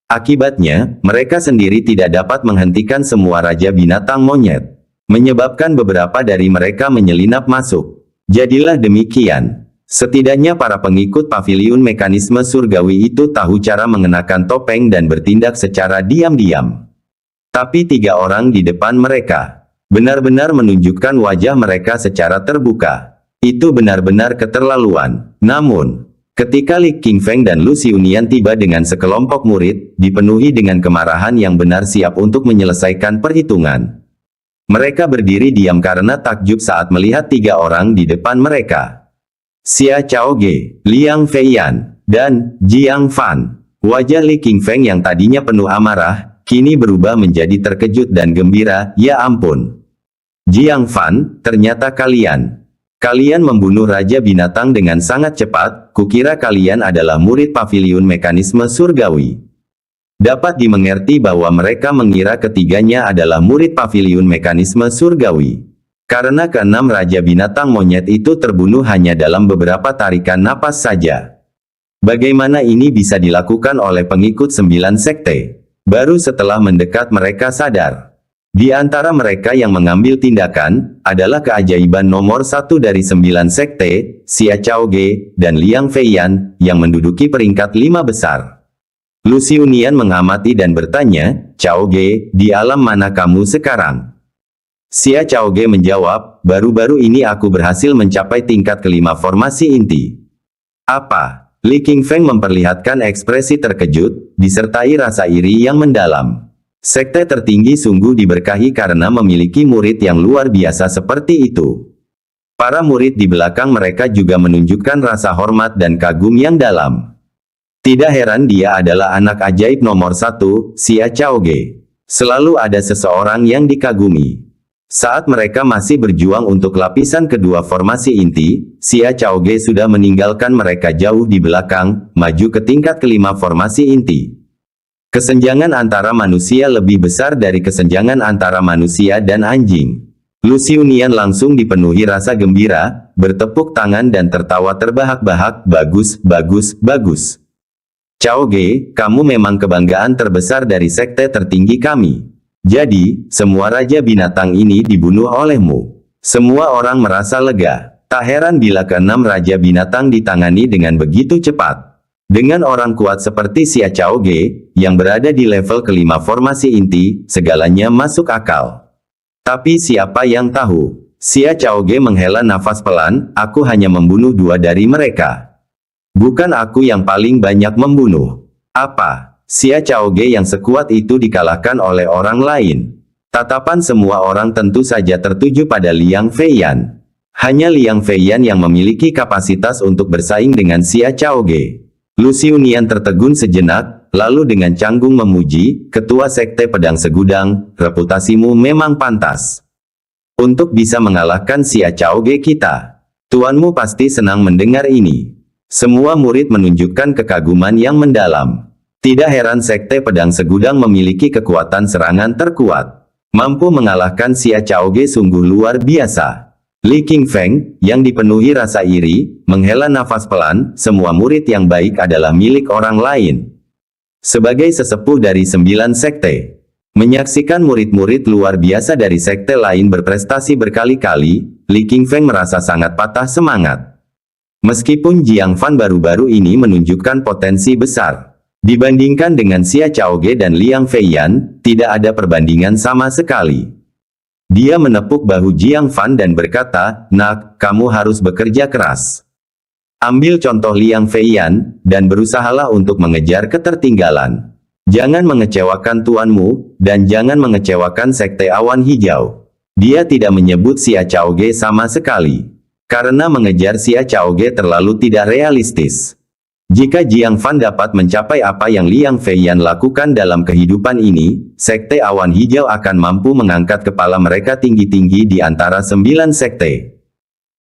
Speaker 2: Akibatnya, mereka sendiri tidak dapat menghentikan semua Raja Binatang Monyet, menyebabkan beberapa dari mereka menyelinap masuk. Jadilah demikian. Setidaknya para pengikut paviliun mekanisme surgawi itu tahu cara mengenakan topeng dan bertindak secara diam-diam. Tapi 3 orang di depan mereka benar-benar menunjukkan wajah mereka secara terbuka. Itu benar-benar keterlaluan. Namun, ketika Li Qingfeng dan Lu Xiunian tiba dengan sekelompok murid, dipenuhi dengan kemarahan yang benar siap untuk menyelesaikan perhitungan. Mereka berdiri diam karena takjub saat melihat 3 orang di depan mereka. Xia Chaoge, Liang Feiyan, dan Jiang Fan. Wajah Li Qingfeng yang tadinya penuh amarah, kini berubah menjadi terkejut dan gembira. Ya ampun. Jiang Fan, ternyata kalian membunuh Raja Binatang dengan sangat cepat. Kukira kalian adalah murid paviliun mekanisme surgawi. Dapat dimengerti bahwa mereka mengira ketiganya adalah murid paviliun mekanisme surgawi. Karena keenam Raja Binatang Monyet itu terbunuh hanya dalam beberapa tarikan napas saja. Bagaimana ini bisa dilakukan oleh pengikut 9 sekte? Baru setelah mendekat mereka sadar. Di antara mereka yang mengambil tindakan, adalah keajaiban nomor 1 dari 9 sekte, Xia Chaoge, dan Liang Feiyan, yang menduduki peringkat 5 besar. Lu Xiunian mengamati dan bertanya, Chaoge, di alam mana kamu sekarang? Xia Chaoge menjawab, baru-baru ini aku berhasil mencapai tingkat kelima formasi inti. Apa? Li Qingfeng memperlihatkan ekspresi terkejut, disertai rasa iri yang mendalam. Sekte tertinggi sungguh diberkahi karena memiliki murid yang luar biasa seperti itu. Para murid di belakang mereka juga menunjukkan rasa hormat dan kagum yang dalam. Tidak heran dia adalah anak ajaib nomor 1, Xia Chaoge. Selalu ada seseorang yang dikagumi. Saat mereka masih berjuang untuk lapisan kedua formasi inti, Xia Chaoge sudah meninggalkan mereka jauh di belakang, maju ke tingkat kelima formasi inti. Kesenjangan antara manusia lebih besar dari kesenjangan antara manusia dan anjing. Lu Xiunian langsung dipenuhi rasa gembira, bertepuk tangan dan tertawa terbahak-bahak, bagus, bagus, bagus. Chaoge, kamu memang kebanggaan terbesar dari sekte tertinggi kami. Jadi, semua Raja Binatang ini dibunuh olehmu. Semua orang merasa lega. Tak heran bila keenam Raja Binatang ditangani dengan begitu cepat. Dengan orang kuat seperti Xia Chaoge, yang berada di level kelima formasi inti, segalanya masuk akal. Tapi siapa yang tahu? Xia Chaoge menghela nafas pelan, aku hanya membunuh 2 dari mereka. Bukan aku yang paling banyak membunuh. Apa? Xia Chaoge yang sekuat itu dikalahkan oleh orang lain. Tatapan semua orang tentu saja tertuju pada Liang Feiyan. Hanya Liang Feiyan yang memiliki kapasitas untuk bersaing dengan Xia Chaoge. Lu Xiunian tertegun sejenak, lalu dengan canggung memuji, Ketua Sekte Pedang Segudang, reputasimu memang pantas untuk bisa mengalahkan Xia Chaoge kita. Tuanmu pasti senang mendengar ini. Semua murid menunjukkan kekaguman yang mendalam. Tidak heran Sekte Pedang Segudang memiliki kekuatan serangan terkuat. Mampu mengalahkan Xia Chaoge sungguh luar biasa. Li Qingfeng, yang dipenuhi rasa iri, menghela nafas pelan, semua murid yang baik adalah milik orang lain. Sebagai sesepuh dari 9 sekte, menyaksikan murid-murid luar biasa dari sekte lain berprestasi berkali-kali, Li Qingfeng merasa sangat patah semangat. Meskipun Jiang Fan baru-baru ini menunjukkan potensi besar, dibandingkan dengan Xia Chaoge dan Liang Feiyan, tidak ada perbandingan sama sekali. Dia menepuk bahu Jiang Fan dan berkata, "Nak, kamu harus bekerja keras. Ambil contoh Liang Feiyan, dan berusahalah untuk mengejar ketertinggalan. Jangan mengecewakan tuanmu, dan jangan mengecewakan Sekte Awan Hijau." Dia tidak menyebut Xia Chaoge sama sekali, karena mengejar Xia Chaoge terlalu tidak realistis. Jika Jiang Fan dapat mencapai apa yang Liang Feiyan lakukan dalam kehidupan ini, Sekte Awan Hijau akan mampu mengangkat kepala mereka tinggi-tinggi di antara 9 sekte.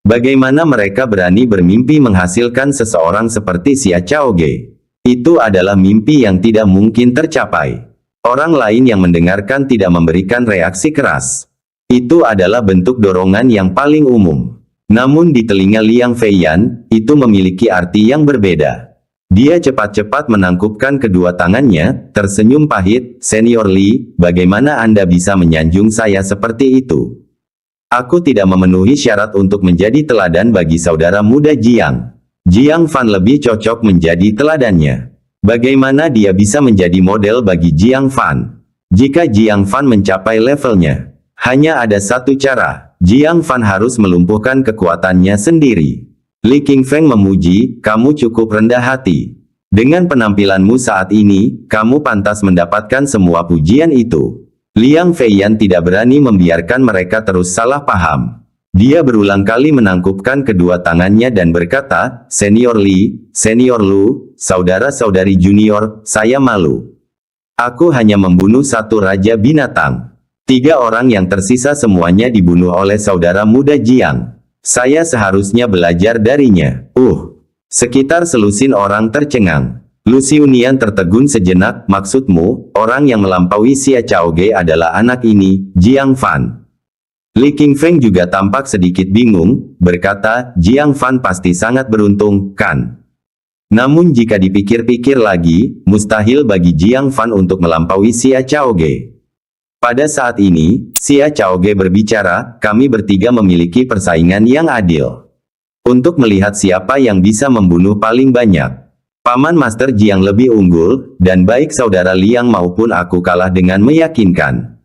Speaker 2: Bagaimana mereka berani bermimpi menghasilkan seseorang seperti Xia Chaoge? Itu adalah mimpi yang tidak mungkin tercapai. Orang lain yang mendengarkan tidak memberikan reaksi keras. Itu adalah bentuk dorongan yang paling umum. Namun di telinga Liang Feiyan, itu memiliki arti yang berbeda. Dia cepat-cepat menangkupkan kedua tangannya, tersenyum pahit, "Senior Li, bagaimana Anda bisa menyanjung saya seperti itu? Aku tidak memenuhi syarat untuk menjadi teladan bagi saudara muda Jiang. Jiang Fan lebih cocok menjadi teladannya. Bagaimana dia bisa menjadi model bagi Jiang Fan? Jika Jiang Fan mencapai levelnya, hanya ada satu cara, Jiang Fan harus melumpuhkan kekuatannya sendiri." Li Qingfeng memuji, "Kamu cukup rendah hati. Dengan penampilanmu saat ini, kamu pantas mendapatkan semua pujian itu." Liang Feiyan tidak berani membiarkan mereka terus salah paham. Dia berulang kali menangkupkan kedua tangannya dan berkata, "Senior Li, Senior Lu, saudara-saudari junior, saya malu. Aku hanya membunuh satu raja binatang. 3 orang yang tersisa semuanya dibunuh oleh saudara muda Jiang. Saya seharusnya belajar darinya." Sekitar selusin orang tercengang. Lu Xiunian tertegun sejenak, "Maksudmu, orang yang melampaui Xia Chaoge adalah anak ini, Jiang Fan?" Li Qingfeng juga tampak sedikit bingung, berkata, "Jiang Fan pasti sangat beruntung, kan? Namun jika dipikir-pikir lagi, mustahil bagi Jiang Fan untuk melampaui Xia Chaoge. Pada saat ini, Xia Chaoge berbicara, kami bertiga memiliki persaingan yang adil. Untuk melihat siapa yang bisa membunuh paling banyak. Paman Master Jiang lebih unggul, dan baik saudara Liang maupun aku kalah dengan meyakinkan."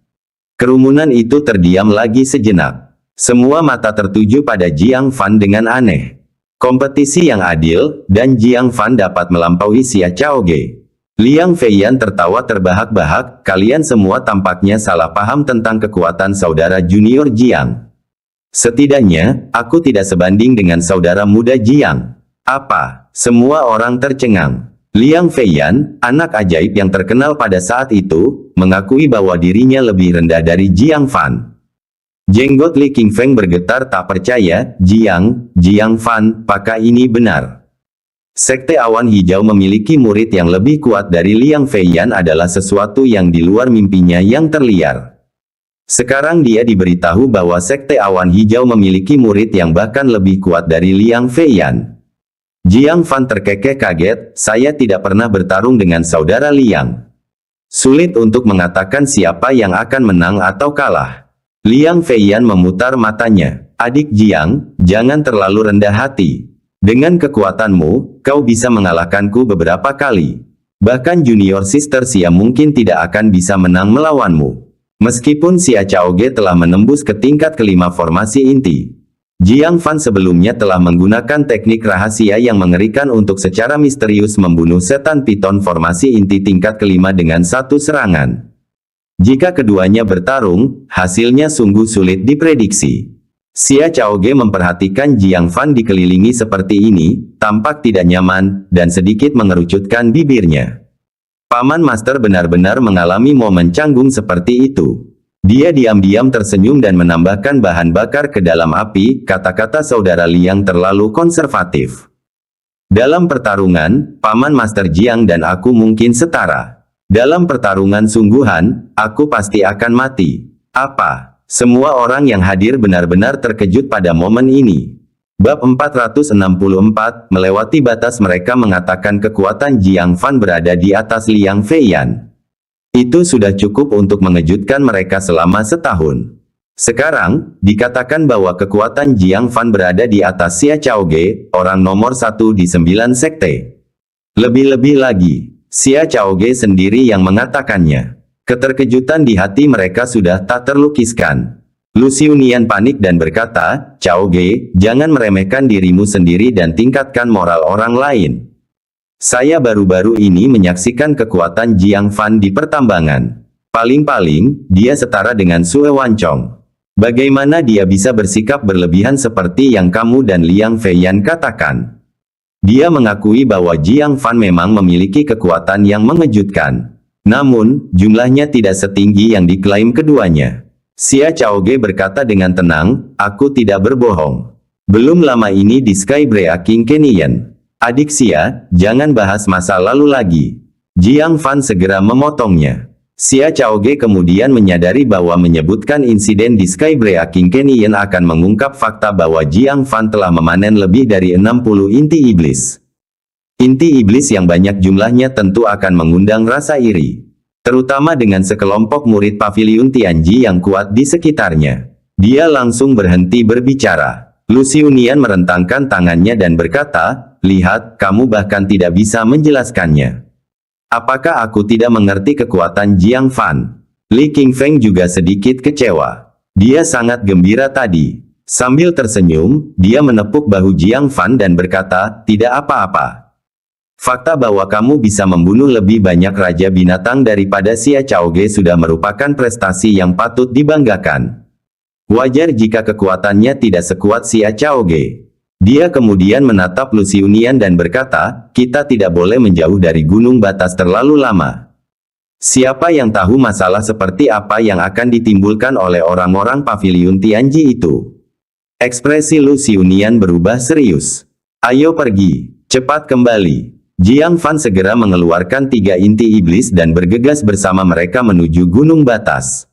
Speaker 2: Kerumunan itu terdiam lagi sejenak. Semua mata tertuju pada Jiang Fan dengan aneh. Kompetisi yang adil, dan Jiang Fan dapat melampaui Xia Chaoge. Liang Feiyan tertawa terbahak-bahak, "Kalian semua tampaknya salah paham tentang kekuatan saudara junior Jiang. Setidaknya, aku tidak sebanding dengan saudara muda Jiang." "Apa?" Semua orang tercengang. Liang Feiyan, anak ajaib yang terkenal pada saat itu, mengakui bahwa dirinya lebih rendah dari Jiang Fan. Jenggot Li Qingfeng bergetar tak percaya, Jiang Fan, apakah ini benar?" Sekte Awan Hijau memiliki murid yang lebih kuat dari Liang Feiyan adalah sesuatu yang di luar mimpinya yang terliar. Sekarang dia diberitahu bahwa Sekte Awan Hijau memiliki murid yang bahkan lebih kuat dari Liang Feiyan. Jiang Fan terkekeh kaget, "Saya tidak pernah bertarung dengan saudara Liang. Sulit untuk mengatakan siapa yang akan menang atau kalah." Liang Feiyan memutar matanya, "Adik Jiang, jangan terlalu rendah hati. Dengan kekuatanmu, kau bisa mengalahkanku beberapa kali. Bahkan junior sister Xia mungkin tidak akan bisa menang melawanmu. Meskipun Xia Chaoge telah menembus ke tingkat kelima formasi inti. Jiang Fan sebelumnya telah menggunakan teknik rahasia yang mengerikan untuk secara misterius membunuh setan piton formasi inti tingkat kelima dengan satu serangan. Jika keduanya bertarung, hasilnya sungguh sulit diprediksi." Xia Chaoge memperhatikan Jiang Fan dikelilingi seperti ini, tampak tidak nyaman, dan sedikit mengerucutkan bibirnya. Paman Master benar-benar mengalami momen canggung seperti itu. Dia diam-diam tersenyum dan menambahkan bahan bakar ke dalam api, kata-kata saudara Liang terlalu konservatif. Dalam pertarungan, Paman Master Jiang dan aku mungkin setara. Dalam pertarungan sungguhan, aku pasti akan mati. Apa? Semua orang yang hadir benar-benar terkejut pada momen ini. Bab 464, melewati batas. Mereka mengatakan kekuatan Jiang Fan berada di atas Liang Feiyan. Itu sudah cukup untuk mengejutkan mereka selama setahun. Sekarang, dikatakan bahwa kekuatan Jiang Fan berada di atas Xia Chaoge, orang nomor 1 di 9 sekte. Lebih-lebih lagi, Xia Chaoge sendiri yang mengatakannya. Keterkejutan di hati mereka sudah tak terlukiskan. Lu Xiunian panik dan berkata, "Chaoge, jangan meremehkan dirimu sendiri dan tingkatkan moral orang lain. Saya baru-baru ini menyaksikan kekuatan Jiang Fan di pertambangan. Paling-paling, dia setara dengan Sue Wancong. Bagaimana dia bisa bersikap berlebihan seperti yang kamu dan Liang Feiyan katakan?" Dia mengakui bahwa Jiang Fan memang memiliki kekuatan yang mengejutkan. Namun, jumlahnya tidak setinggi yang diklaim keduanya. Xia Chaoge berkata dengan tenang, "Aku tidak berbohong. Belum lama ini di Skybrea King Canyon. Adik Xia, jangan bahas masa lalu lagi." Jiang Fan segera memotongnya. Xia Chaoge kemudian menyadari bahwa menyebutkan insiden di Skybrea King Canyon akan mengungkap fakta bahwa Jiang Fan telah memanen lebih dari 60 inti iblis. Inti iblis yang banyak jumlahnya tentu akan mengundang rasa iri. Terutama dengan sekelompok murid Paviliun Tianji yang kuat di sekitarnya. Dia langsung berhenti berbicara. Lu Xiunian merentangkan tangannya dan berkata, "Lihat, kamu bahkan tidak bisa menjelaskannya. Apakah aku tidak mengerti kekuatan Jiang Fan?" Li Qingfeng juga sedikit kecewa. Dia sangat gembira tadi. Sambil tersenyum, dia menepuk bahu Jiang Fan dan berkata, "Tidak apa-apa. Fakta bahwa kamu bisa membunuh lebih banyak raja binatang daripada Xia Chaoge sudah merupakan prestasi yang patut dibanggakan. Wajar jika kekuatannya tidak sekuat Xia Chaoge." Dia kemudian menatap Lu Xiunian dan berkata, "Kita tidak boleh menjauh dari gunung batas terlalu lama. Siapa yang tahu masalah seperti apa yang akan ditimbulkan oleh orang-orang Paviliun Tianji itu?" Ekspresi Lu Xiunian berubah serius. "Ayo pergi, cepat kembali." Jiang Fan segera mengeluarkan 3 inti iblis dan bergegas bersama mereka menuju gunung batas.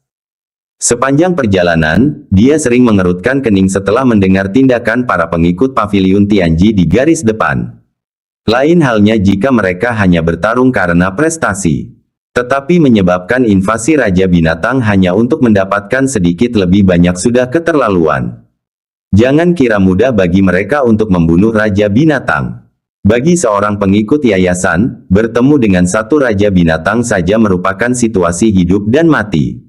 Speaker 2: Sepanjang perjalanan, dia sering mengerutkan kening setelah mendengar tindakan para pengikut Paviliun Tianji di garis depan. Lain halnya jika mereka hanya bertarung karena prestasi. Tetapi menyebabkan invasi Raja Binatang hanya untuk mendapatkan sedikit lebih banyak sudah keterlaluan. Jangan kira mudah bagi mereka untuk membunuh Raja Binatang. Bagi seorang pengikut yayasan, bertemu dengan satu Raja Binatang saja merupakan situasi hidup dan mati.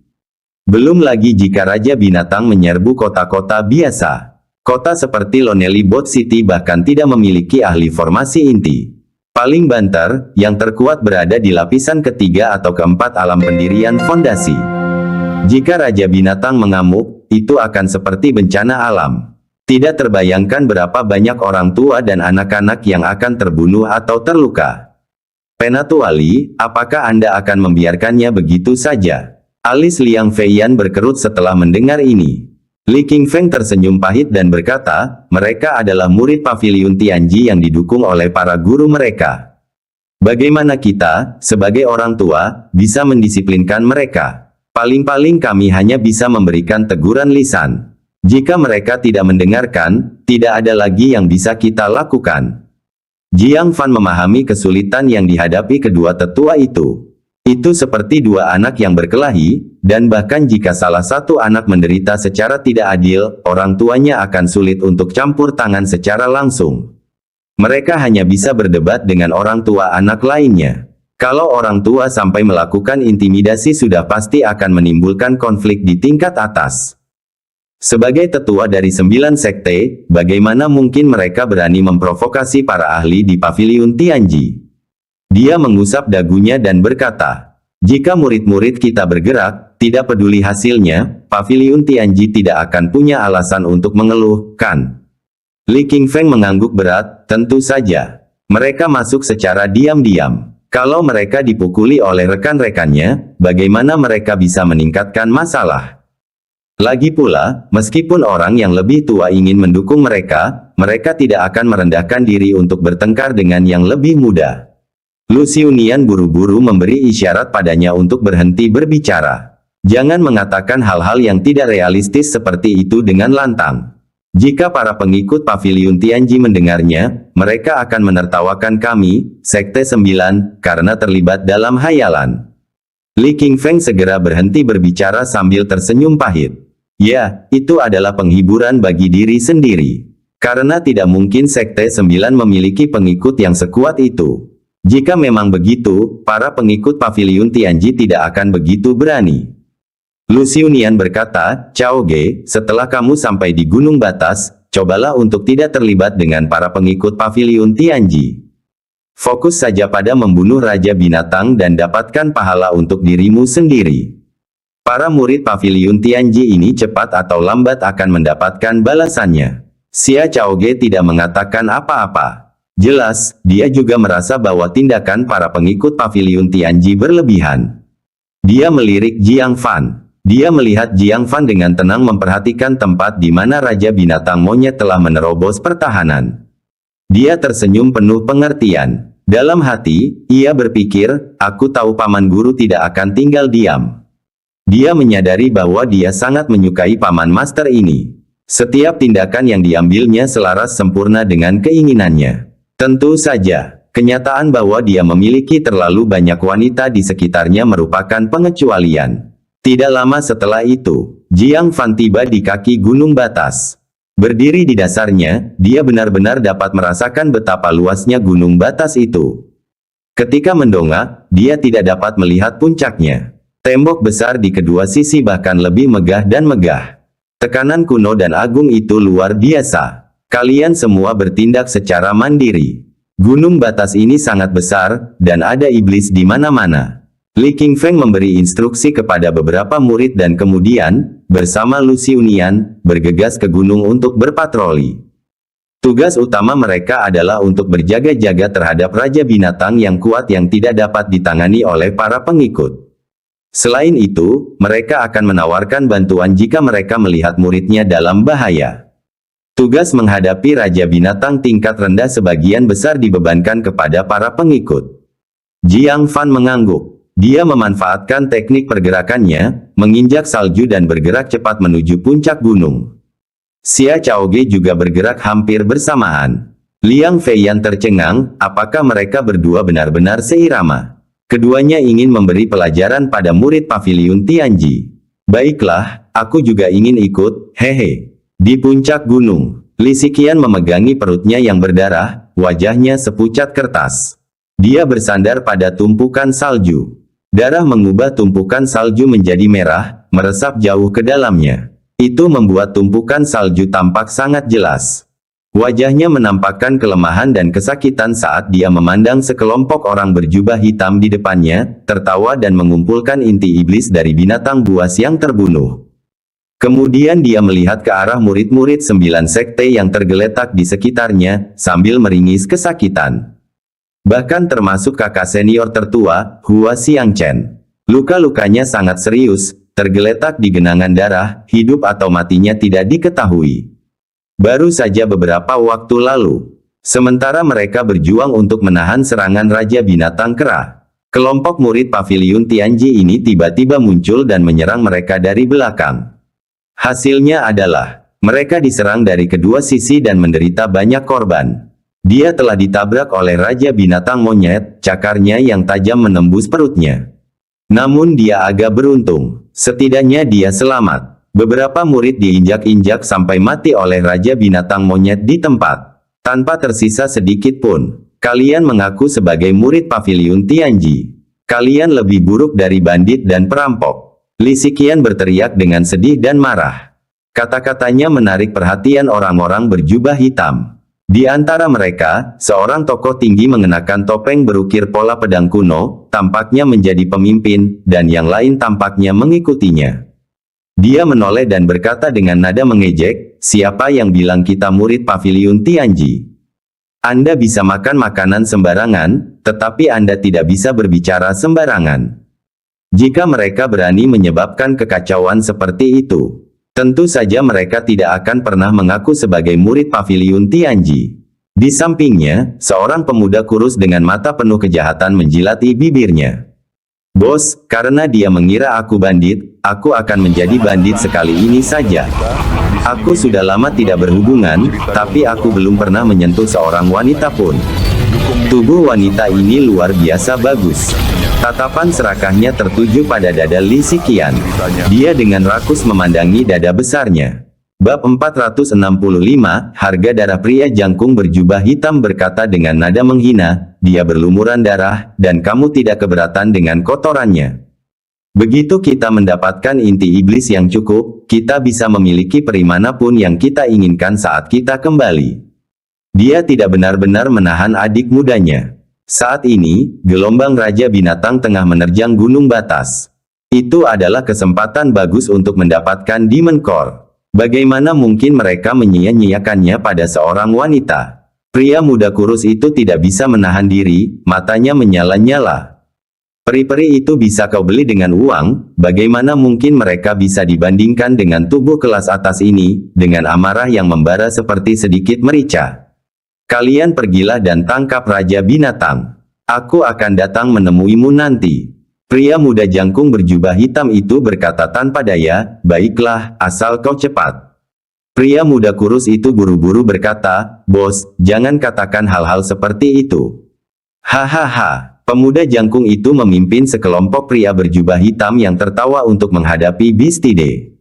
Speaker 2: Belum lagi jika Raja Binatang menyerbu kota-kota biasa. Kota seperti Lonely Boat City bahkan tidak memiliki ahli formasi inti. Paling banter, yang terkuat berada di lapisan ketiga atau keempat alam pendirian fondasi. Jika Raja Binatang mengamuk, itu akan seperti bencana alam. Tidak terbayangkan berapa banyak orang tua dan anak-anak yang akan terbunuh atau terluka. Penatuali, apakah Anda akan membiarkannya begitu saja? Alis Liang Feiyan berkerut setelah mendengar ini. Li Qingfeng tersenyum pahit dan berkata, "Mereka adalah murid Paviliun Tianji yang didukung oleh para guru mereka. Bagaimana kita, sebagai orang tua, bisa mendisiplinkan mereka? Paling-paling kami hanya bisa memberikan teguran lisan. Jika mereka tidak mendengarkan, tidak ada lagi yang bisa kita lakukan." Jiang Fan memahami kesulitan yang dihadapi kedua tetua itu. Itu seperti dua anak yang berkelahi, dan bahkan jika salah satu anak menderita secara tidak adil, orang tuanya akan sulit untuk campur tangan secara langsung. Mereka hanya bisa berdebat dengan orang tua anak lainnya. Kalau orang tua sampai melakukan intimidasi sudah pasti akan menimbulkan konflik di tingkat atas. Sebagai tetua dari 9 sekte, bagaimana mungkin mereka berani memprovokasi para ahli di Paviliun Tianji? Dia mengusap dagunya dan berkata, "Jika murid-murid kita bergerak, tidak peduli hasilnya, Paviliun Tianji tidak akan punya alasan untuk mengeluh, kan?" Li Qingfeng mengangguk berat, "Tentu saja. Mereka masuk secara diam-diam. Kalau mereka dipukuli oleh rekan-rekannya, bagaimana mereka bisa meningkatkan masalah? Lagi pula, meskipun orang yang lebih tua ingin mendukung mereka, mereka tidak akan merendahkan diri untuk bertengkar dengan yang lebih muda. Lu Xiaonian buru-buru memberi isyarat padanya untuk berhenti berbicara. Jangan mengatakan hal-hal yang tidak realistis seperti itu dengan lantang. Jika para pengikut Paviliun Tianji mendengarnya, mereka akan menertawakan kami, Sekte 9, karena terlibat dalam hayalan. Li Qingfeng segera berhenti berbicara sambil tersenyum pahit. Ya, itu adalah penghiburan bagi diri sendiri. Karena tidak mungkin Sekte 9 memiliki pengikut yang sekuat itu. Jika memang begitu, para pengikut Paviliun Tianji tidak akan begitu berani. Lu Xiaonian berkata, Cao Ge, setelah kamu sampai di Gunung Batas, cobalah untuk tidak terlibat dengan para pengikut Paviliun Tianji. Fokus saja pada membunuh Raja Binatang dan dapatkan pahala untuk dirimu sendiri. Para murid Paviliun Tianji ini cepat atau lambat akan mendapatkan balasannya. Xia Chaoge tidak mengatakan apa-apa. Jelas, dia juga merasa bahwa tindakan para pengikut Paviliun Tianji berlebihan. Dia melirik Jiang Fan. Dia melihat Jiang Fan dengan tenang memperhatikan tempat di mana Raja Binatang Monyet telah menerobos pertahanan. Dia tersenyum penuh pengertian. Dalam hati, ia berpikir, aku tahu Paman Guru tidak akan tinggal diam. Dia menyadari bahwa dia sangat menyukai Paman Master ini. Setiap tindakan yang diambilnya selaras sempurna dengan keinginannya. Tentu saja, kenyataan bahwa dia memiliki terlalu banyak wanita di sekitarnya merupakan pengecualian. Tidak lama setelah itu, Jiang Fan tiba di kaki Gunung Batas. Berdiri di dasarnya, dia benar-benar dapat merasakan betapa luasnya Gunung Batas itu. Ketika mendongak, dia tidak dapat melihat puncaknya. Tembok besar di kedua sisi bahkan lebih megah dan megah. Tekanan kuno dan agung itu luar biasa. Kalian semua bertindak secara mandiri. Gunung Batas ini sangat besar, dan ada iblis di mana-mana. Li Qingfeng memberi instruksi kepada beberapa murid dan kemudian, bersama Lu Xiaonian, bergegas ke gunung untuk berpatroli. Tugas utama mereka adalah untuk berjaga-jaga terhadap Raja Binatang yang kuat yang tidak dapat ditangani oleh para pengikut. Selain itu, mereka akan menawarkan bantuan jika mereka melihat muridnya dalam bahaya. Tugas menghadapi Raja Binatang tingkat rendah sebagian besar dibebankan kepada para pengikut. Jiang Fan mengangguk. Dia memanfaatkan teknik pergerakannya, menginjak salju dan bergerak cepat menuju puncak gunung. Xia Chaoge juga bergerak hampir bersamaan. Liang Feiyan tercengang, apakah mereka berdua benar-benar seirama? Keduanya ingin memberi pelajaran pada murid Paviliun Tianji. Baiklah, aku juga ingin ikut, hehe. Di puncak gunung, Li Xiqian memegangi perutnya yang berdarah, wajahnya sepucat kertas. Dia bersandar pada tumpukan salju. Darah mengubah tumpukan salju menjadi merah, meresap jauh ke dalamnya. Itu membuat tumpukan salju tampak sangat jelas. Wajahnya menampakkan kelemahan dan kesakitan saat dia memandang sekelompok orang berjubah hitam di depannya, tertawa dan mengumpulkan inti iblis dari binatang buas yang terbunuh. Kemudian dia melihat ke arah murid-murid 9 sekte yang tergeletak di sekitarnya, sambil meringis kesakitan. Bahkan termasuk kakak senior tertua, Hua Xiangchen. Luka-lukanya sangat serius, tergeletak di genangan darah, hidup atau matinya tidak diketahui. Baru saja beberapa waktu lalu. Sementara mereka berjuang untuk menahan serangan Raja Binatang Kera. Kelompok murid Paviliun Tianji ini tiba-tiba muncul dan menyerang mereka dari belakang. Hasilnya adalah, mereka diserang dari kedua sisi dan menderita banyak korban. Dia telah ditabrak oleh Raja Binatang Monyet, cakarnya yang tajam menembus perutnya. Namun dia agak beruntung, setidaknya dia selamat. Beberapa murid diinjak-injak sampai mati oleh Raja Binatang Monyet di tempat. Tanpa tersisa sedikit pun. Kalian mengaku sebagai murid Paviliun Tianji. Kalian lebih buruk dari bandit dan perampok. Li Xiqian berteriak dengan sedih dan marah. Kata-katanya menarik perhatian orang-orang berjubah hitam. Di antara mereka, seorang tokoh tinggi mengenakan topeng berukir pola pedang kuno, tampaknya menjadi pemimpin, dan yang lain tampaknya mengikutinya. Dia menoleh dan berkata dengan nada mengejek, siapa yang bilang kita murid Paviliun Tianji? Anda bisa makan makanan sembarangan, tetapi Anda tidak bisa berbicara sembarangan. Jika mereka berani menyebabkan kekacauan seperti itu, Tentu saja mereka tidak akan pernah mengaku sebagai murid Paviliun Tianji. Di sampingnya, seorang pemuda kurus dengan mata penuh kejahatan menjilati bibirnya. Bos, karena dia mengira aku bandit, aku akan menjadi bandit sekali ini saja. Aku sudah lama tidak berhubungan, tapi aku belum pernah menyentuh seorang wanita pun. Tubuh wanita ini luar biasa bagus. Tatapan serakahnya tertuju pada dada Li Siqian. Dia dengan rakus memandangi dada besarnya. Bab 465, harga darah. Pria jangkung berjubah hitam berkata dengan nada menghina, dia berlumuran darah, dan kamu tidak keberatan dengan kotorannya. Begitu kita mendapatkan inti iblis yang cukup, kita bisa memiliki peri manapun yang kita inginkan saat kita kembali. Dia tidak benar-benar menahan adik mudanya. Saat ini, gelombang Raja Binatang tengah menerjang Gunung Batas. Itu adalah kesempatan bagus untuk mendapatkan Demon Core. Bagaimana mungkin mereka menyia-nyiakannya pada seorang wanita? Pria muda kurus itu tidak bisa menahan diri, matanya menyala-nyala. Peri-peri itu bisa kau beli dengan uang, bagaimana mungkin mereka bisa dibandingkan dengan tubuh kelas atas ini, dengan amarah yang membara seperti sedikit merica. Kalian pergilah dan tangkap Raja Binatang. Aku akan datang menemuimu nanti. Pria muda jangkung berjubah hitam itu berkata tanpa daya, baiklah, asal kau cepat. Pria muda kurus itu buru-buru berkata, bos, jangan katakan hal-hal seperti itu. Hahaha, pemuda jangkung itu memimpin sekelompok pria berjubah hitam yang tertawa untuk menghadapi Bistide.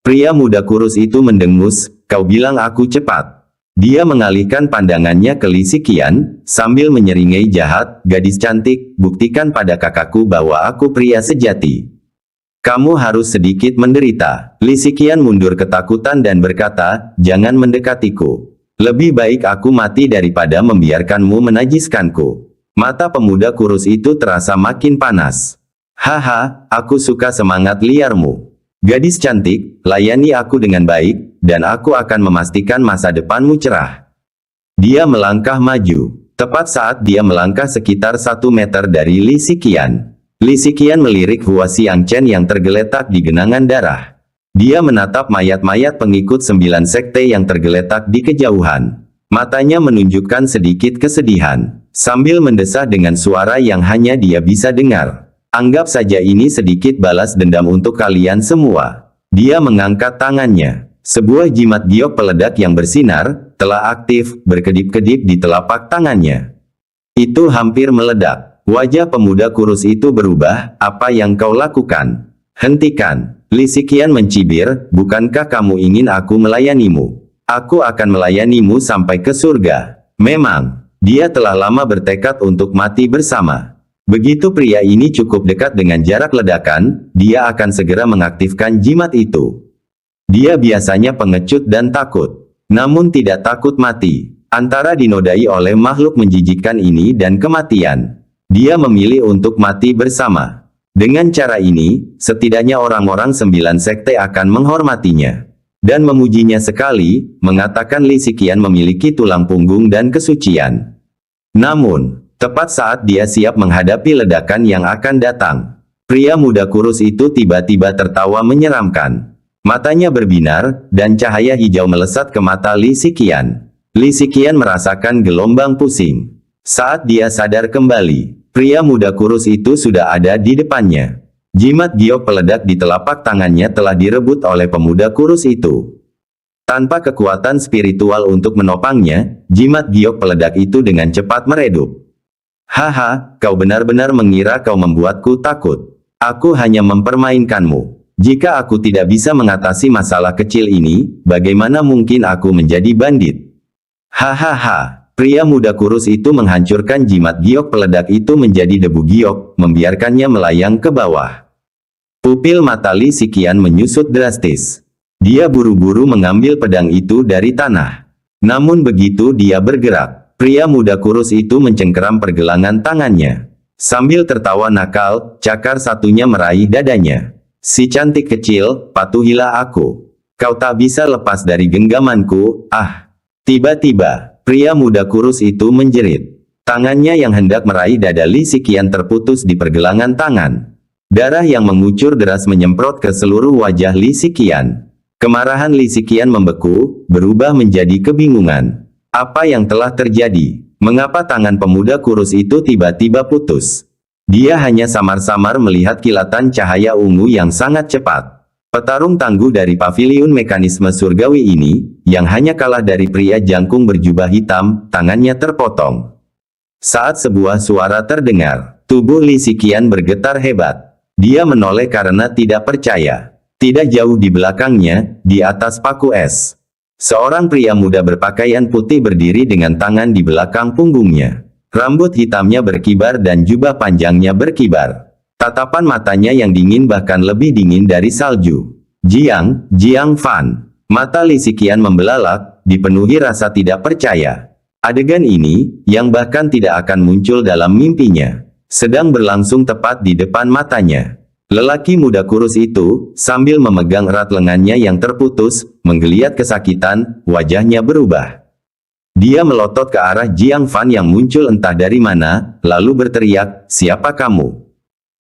Speaker 2: Pria muda kurus itu mendengus, kau bilang aku cepat. Dia mengalihkan pandangannya ke Li Siqian, sambil menyeringai jahat, gadis cantik, buktikan pada kakakku bahwa aku pria sejati. Kamu harus sedikit menderita. Li Siqian mundur ketakutan dan berkata, jangan mendekatiku. Lebih baik aku mati daripada membiarkanmu menajiskanku. Mata pemuda kurus itu terasa makin panas. Haha, aku suka semangat liarmu. Gadis cantik, layani aku dengan baik, dan aku akan memastikan masa depanmu cerah. Dia melangkah maju. Tepat saat dia melangkah sekitar 1 meter dari Li Siqian. Li Siqian melirik Hua Xiangchen yang tergeletak di genangan darah. Dia menatap mayat-mayat pengikut 9 sekte yang tergeletak di kejauhan. Matanya menunjukkan sedikit kesedihan, sambil mendesah dengan suara yang hanya dia bisa dengar. Anggap saja ini sedikit balas dendam untuk kalian semua. Dia mengangkat tangannya. Sebuah jimat giok peledak yang bersinar, telah aktif, berkedip-kedip di telapak tangannya. Itu hampir meledak. Wajah pemuda kurus itu berubah, apa yang kau lakukan? Hentikan. Li Siqian mencibir, bukankah kamu ingin aku melayanimu? Aku akan melayanimu sampai ke surga. Memang, dia telah lama bertekad untuk mati bersama. Begitu pria ini cukup dekat dengan jarak ledakan, dia akan segera mengaktifkan jimat itu. Dia biasanya pengecut dan takut, namun tidak takut mati. Antara dinodai oleh makhluk menjijikkan ini dan kematian, dia memilih untuk mati bersama. Dengan cara ini, setidaknya orang-orang 9 sekte akan menghormatinya dan memujinya sekali, mengatakan Li Siqian memiliki tulang punggung dan kesucian. Namun, tepat saat dia siap menghadapi ledakan yang akan datang, pria muda kurus itu tiba-tiba tertawa menyeramkan. Matanya berbinar, dan cahaya hijau melesat ke mata Li Siqian. Li Siqian merasakan gelombang pusing. Saat dia sadar kembali, pria muda kurus itu sudah ada di depannya. Jimat giok peledak di telapak tangannya telah direbut oleh pemuda kurus itu. Tanpa kekuatan spiritual untuk menopangnya, jimat giok peledak itu dengan cepat meredup. Haha, kau benar-benar mengira kau membuatku takut. Aku hanya mempermainkanmu. Jika aku tidak bisa mengatasi masalah kecil ini, bagaimana mungkin aku menjadi bandit? Hahaha, pria muda kurus itu menghancurkan jimat giok peledak itu menjadi debu giok, membiarkannya melayang ke bawah. Pupil mata Li Siqian menyusut drastis. Dia buru-buru mengambil pedang itu dari tanah. Namun begitu dia bergerak, pria muda kurus itu mencengkeram pergelangan tangannya. Sambil tertawa nakal, cakar satunya meraih dadanya. Si cantik kecil, patuhilah aku. Kau tak bisa lepas dari genggamanku, ah. Tiba-tiba, pria muda kurus itu menjerit. Tangannya yang hendak meraih dada Li Siqian terputus di pergelangan tangan. Darah yang mengucur deras menyemprot ke seluruh wajah Li Siqian. Kemarahan Li Xiqian membeku, berubah menjadi kebingungan. Apa yang telah terjadi? Mengapa tangan pemuda kurus itu tiba-tiba putus? Dia hanya samar-samar melihat kilatan cahaya ungu yang sangat cepat. Petarung tangguh dari paviliun mekanisme surgawi ini, yang hanya kalah dari pria jangkung berjubah hitam, tangannya terpotong. Saat sebuah suara terdengar, tubuh Li Xiqian bergetar hebat. Dia menoleh karena tidak percaya. Tidak jauh di belakangnya, di atas paku es, seorang pria muda berpakaian putih berdiri dengan tangan di belakang punggungnya. Rambut hitamnya berkibar dan jubah panjangnya berkibar. Tatapan matanya yang dingin bahkan lebih dingin dari salju. Jiang Fan. Mata Li Xiqian membelalak, dipenuhi rasa tidak percaya. Adegan ini, yang bahkan tidak akan muncul dalam mimpinya, sedang berlangsung tepat di depan matanya. Lelaki muda kurus itu, sambil memegang erat lengannya yang terputus, menggeliat kesakitan, wajahnya berubah. Dia melotot ke arah Jiang Fan yang muncul entah dari mana, lalu berteriak, "Siapa kamu?"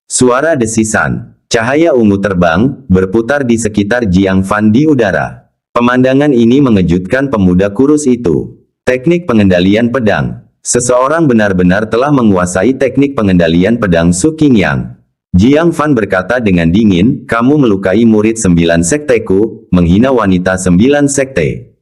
Speaker 2: Suara desisan, cahaya ungu terbang, berputar di sekitar Jiang Fan di udara. Pemandangan ini mengejutkan pemuda kurus itu. Teknik pengendalian pedang. Seseorang benar-benar telah menguasai teknik pengendalian pedang Su Qingyang. Jiang Fan berkata dengan dingin, "Kamu melukai murid 9 sekteku, menghina wanita 9 sekte.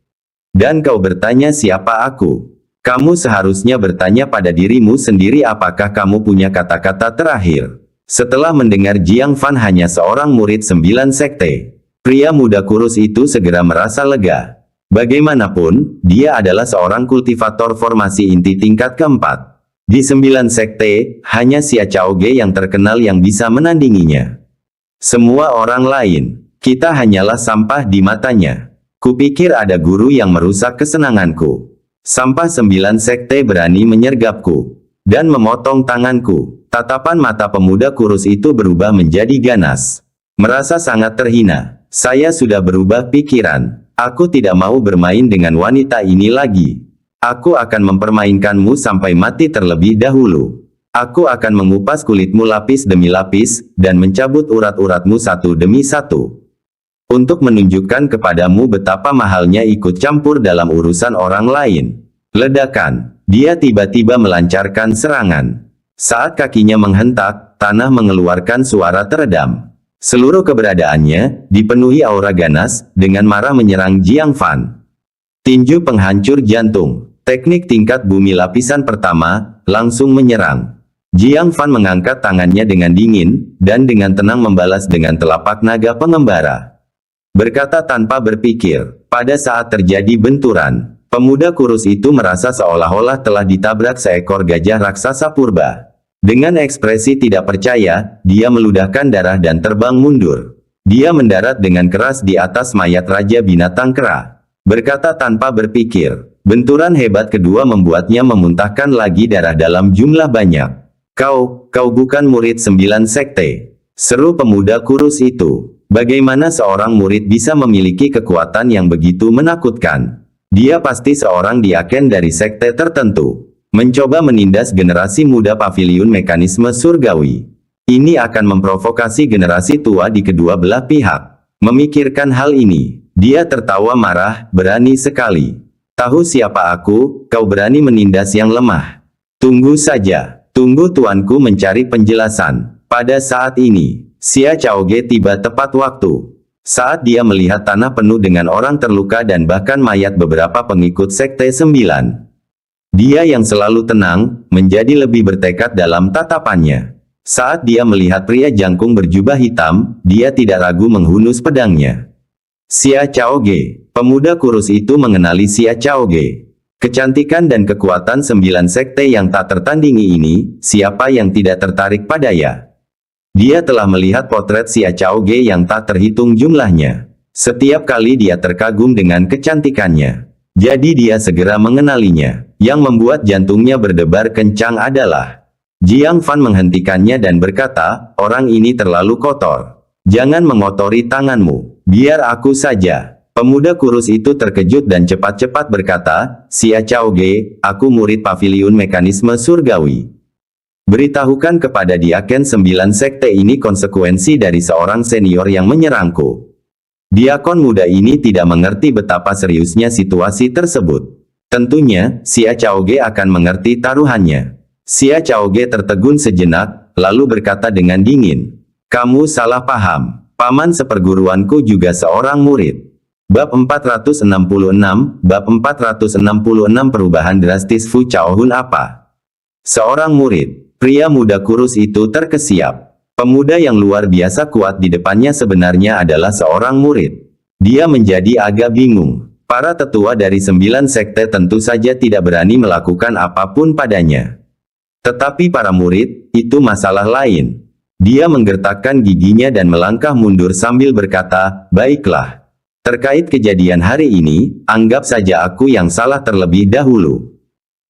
Speaker 2: Dan kau bertanya siapa aku? Kamu seharusnya bertanya pada dirimu sendiri apakah kamu punya kata-kata terakhir." Setelah mendengar Jiang Fan hanya seorang murid 9 sekte, pria muda kurus itu segera merasa lega. Bagaimanapun, dia adalah seorang kultivator formasi inti tingkat keempat. Di 9 sekte, hanya Xia Chaoge yang terkenal yang bisa menandinginya. Semua orang lain, kita hanyalah sampah di matanya. Kupikir ada guru yang merusak kesenanganku. Sampah 9 sekte berani menyergapku dan memotong tanganku. Tatapan mata pemuda kurus itu berubah menjadi ganas. Merasa sangat terhina. Saya sudah berubah pikiran. Aku tidak mau bermain dengan wanita ini lagi. Aku akan mempermainkanmu sampai mati terlebih dahulu. Aku akan mengupas kulitmu lapis demi lapis, dan mencabut urat-uratmu satu demi satu. Untuk menunjukkan kepadamu betapa mahalnya ikut campur dalam urusan orang lain. Ledakan. Dia tiba-tiba melancarkan serangan. Saat kakinya menghentak, tanah mengeluarkan suara teredam. Seluruh keberadaannya, dipenuhi aura ganas, dengan marah menyerang Jiang Fan. Tinju penghancur jantung. Teknik tingkat bumi lapisan pertama, langsung menyerang. Jiang Fan mengangkat tangannya dengan dingin, dan dengan tenang membalas dengan telapak naga pengembara. Berkata tanpa berpikir, pada saat terjadi benturan, pemuda kurus itu merasa seolah-olah telah ditabrak seekor gajah raksasa purba. Dengan ekspresi tidak percaya, dia meludahkan darah dan terbang mundur. Dia mendarat dengan keras di atas mayat Raja Binatang Kera. Berkata tanpa berpikir, benturan hebat kedua membuatnya memuntahkan lagi darah dalam jumlah banyak. Kau bukan murid 9 sekte. Seru pemuda kurus itu. Bagaimana seorang murid bisa memiliki kekuatan yang begitu menakutkan? Dia pasti seorang diaken dari sekte tertentu. Mencoba menindas generasi muda paviliun mekanisme surgawi. Ini akan memprovokasi generasi tua di kedua belah pihak. Memikirkan hal ini, dia tertawa marah, berani sekali. Tahu siapa aku, kau berani menindas yang lemah. Tunggu saja, tunggu tuanku mencari penjelasan. Pada saat ini, Xia Chaoge tiba tepat waktu. Saat dia melihat tanah penuh dengan orang terluka dan bahkan mayat beberapa pengikut sekte 9. Dia yang selalu tenang, menjadi lebih bertekad dalam tatapannya. Saat dia melihat pria jangkung berjubah hitam, dia tidak ragu menghunus pedangnya. Xia Chaoge. Pemuda kurus itu mengenali Xia Chaoge. Kecantikan dan kekuatan 9 sekte yang tak tertandingi ini, siapa yang tidak tertarik padanya? Dia telah melihat potret Xia Chaoge yang tak terhitung jumlahnya. Setiap kali dia terkagum dengan kecantikannya. Jadi dia segera mengenalinya. Yang membuat jantungnya berdebar kencang adalah Jiang Fan menghentikannya dan berkata, orang ini terlalu kotor. Jangan mengotori tanganmu. Biar aku saja. Pemuda kurus itu terkejut dan cepat-cepat berkata, Xia Chaoge, aku murid paviliun mekanisme surgawi. Beritahukan kepada diaken 9 sekte ini konsekuensi dari seorang senior yang menyerangku. Diakon muda ini tidak mengerti betapa seriusnya situasi tersebut. Tentunya, Xia Chaoge akan mengerti taruhannya. Xia Chaoge tertegun sejenak, lalu berkata dengan dingin, "Kamu salah paham. Paman seperguruanku juga seorang murid." Bab 466, Bab 466 Perubahan drastis Fu Chaohun apa? Seorang murid, pria muda kurus itu terkesiap. Pemuda yang luar biasa kuat di depannya sebenarnya adalah seorang murid. Dia menjadi agak bingung. Para tetua dari 9 sekte tentu saja tidak berani melakukan apapun padanya. Tetapi para murid, itu masalah lain. Dia menggertakkan giginya dan melangkah mundur sambil berkata, "Baiklah. Terkait kejadian hari ini, anggap saja aku yang salah terlebih dahulu.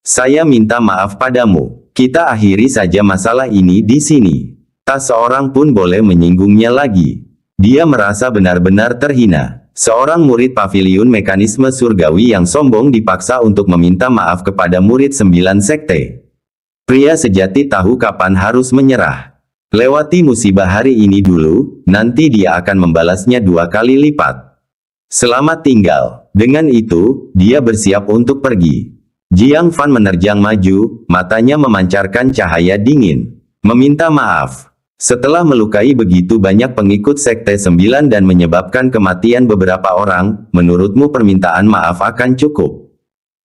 Speaker 2: Saya minta maaf padamu. Kita akhiri saja masalah ini di sini. Tak seorang pun boleh menyinggungnya lagi." Dia merasa benar-benar terhina. Seorang murid paviliun mekanisme surgawi yang sombong dipaksa untuk meminta maaf kepada murid 9 sekte. Pria sejati tahu kapan harus menyerah. Lewati musibah hari ini dulu, nanti dia akan membalasnya 2 kali lipat. Selamat tinggal. Dengan itu, dia bersiap untuk pergi. Jiang Fan menerjang maju, matanya memancarkan cahaya dingin. Meminta maaf. Setelah melukai begitu banyak pengikut Sekte 9 dan menyebabkan kematian beberapa orang, menurutmu permintaan maaf akan cukup?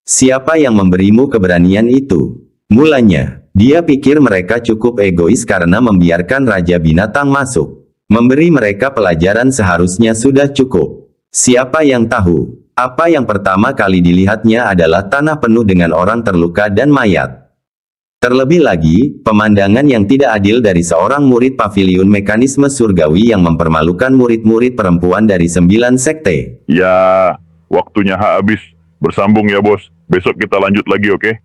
Speaker 2: Siapa yang memberimu keberanian itu? Mulanya, dia pikir mereka cukup egois karena membiarkan Raja Binatang masuk. Memberi mereka pelajaran seharusnya sudah cukup. Siapa yang tahu? Apa yang pertama kali dilihatnya adalah tanah penuh dengan orang terluka dan mayat. Terlebih lagi, pemandangan yang tidak adil dari seorang murid paviliun mekanisme surgawi yang mempermalukan murid-murid perempuan dari 9 sekte.
Speaker 1: Ya, waktunya habis. Bersambung ya bos. Besok kita lanjut lagi, oke?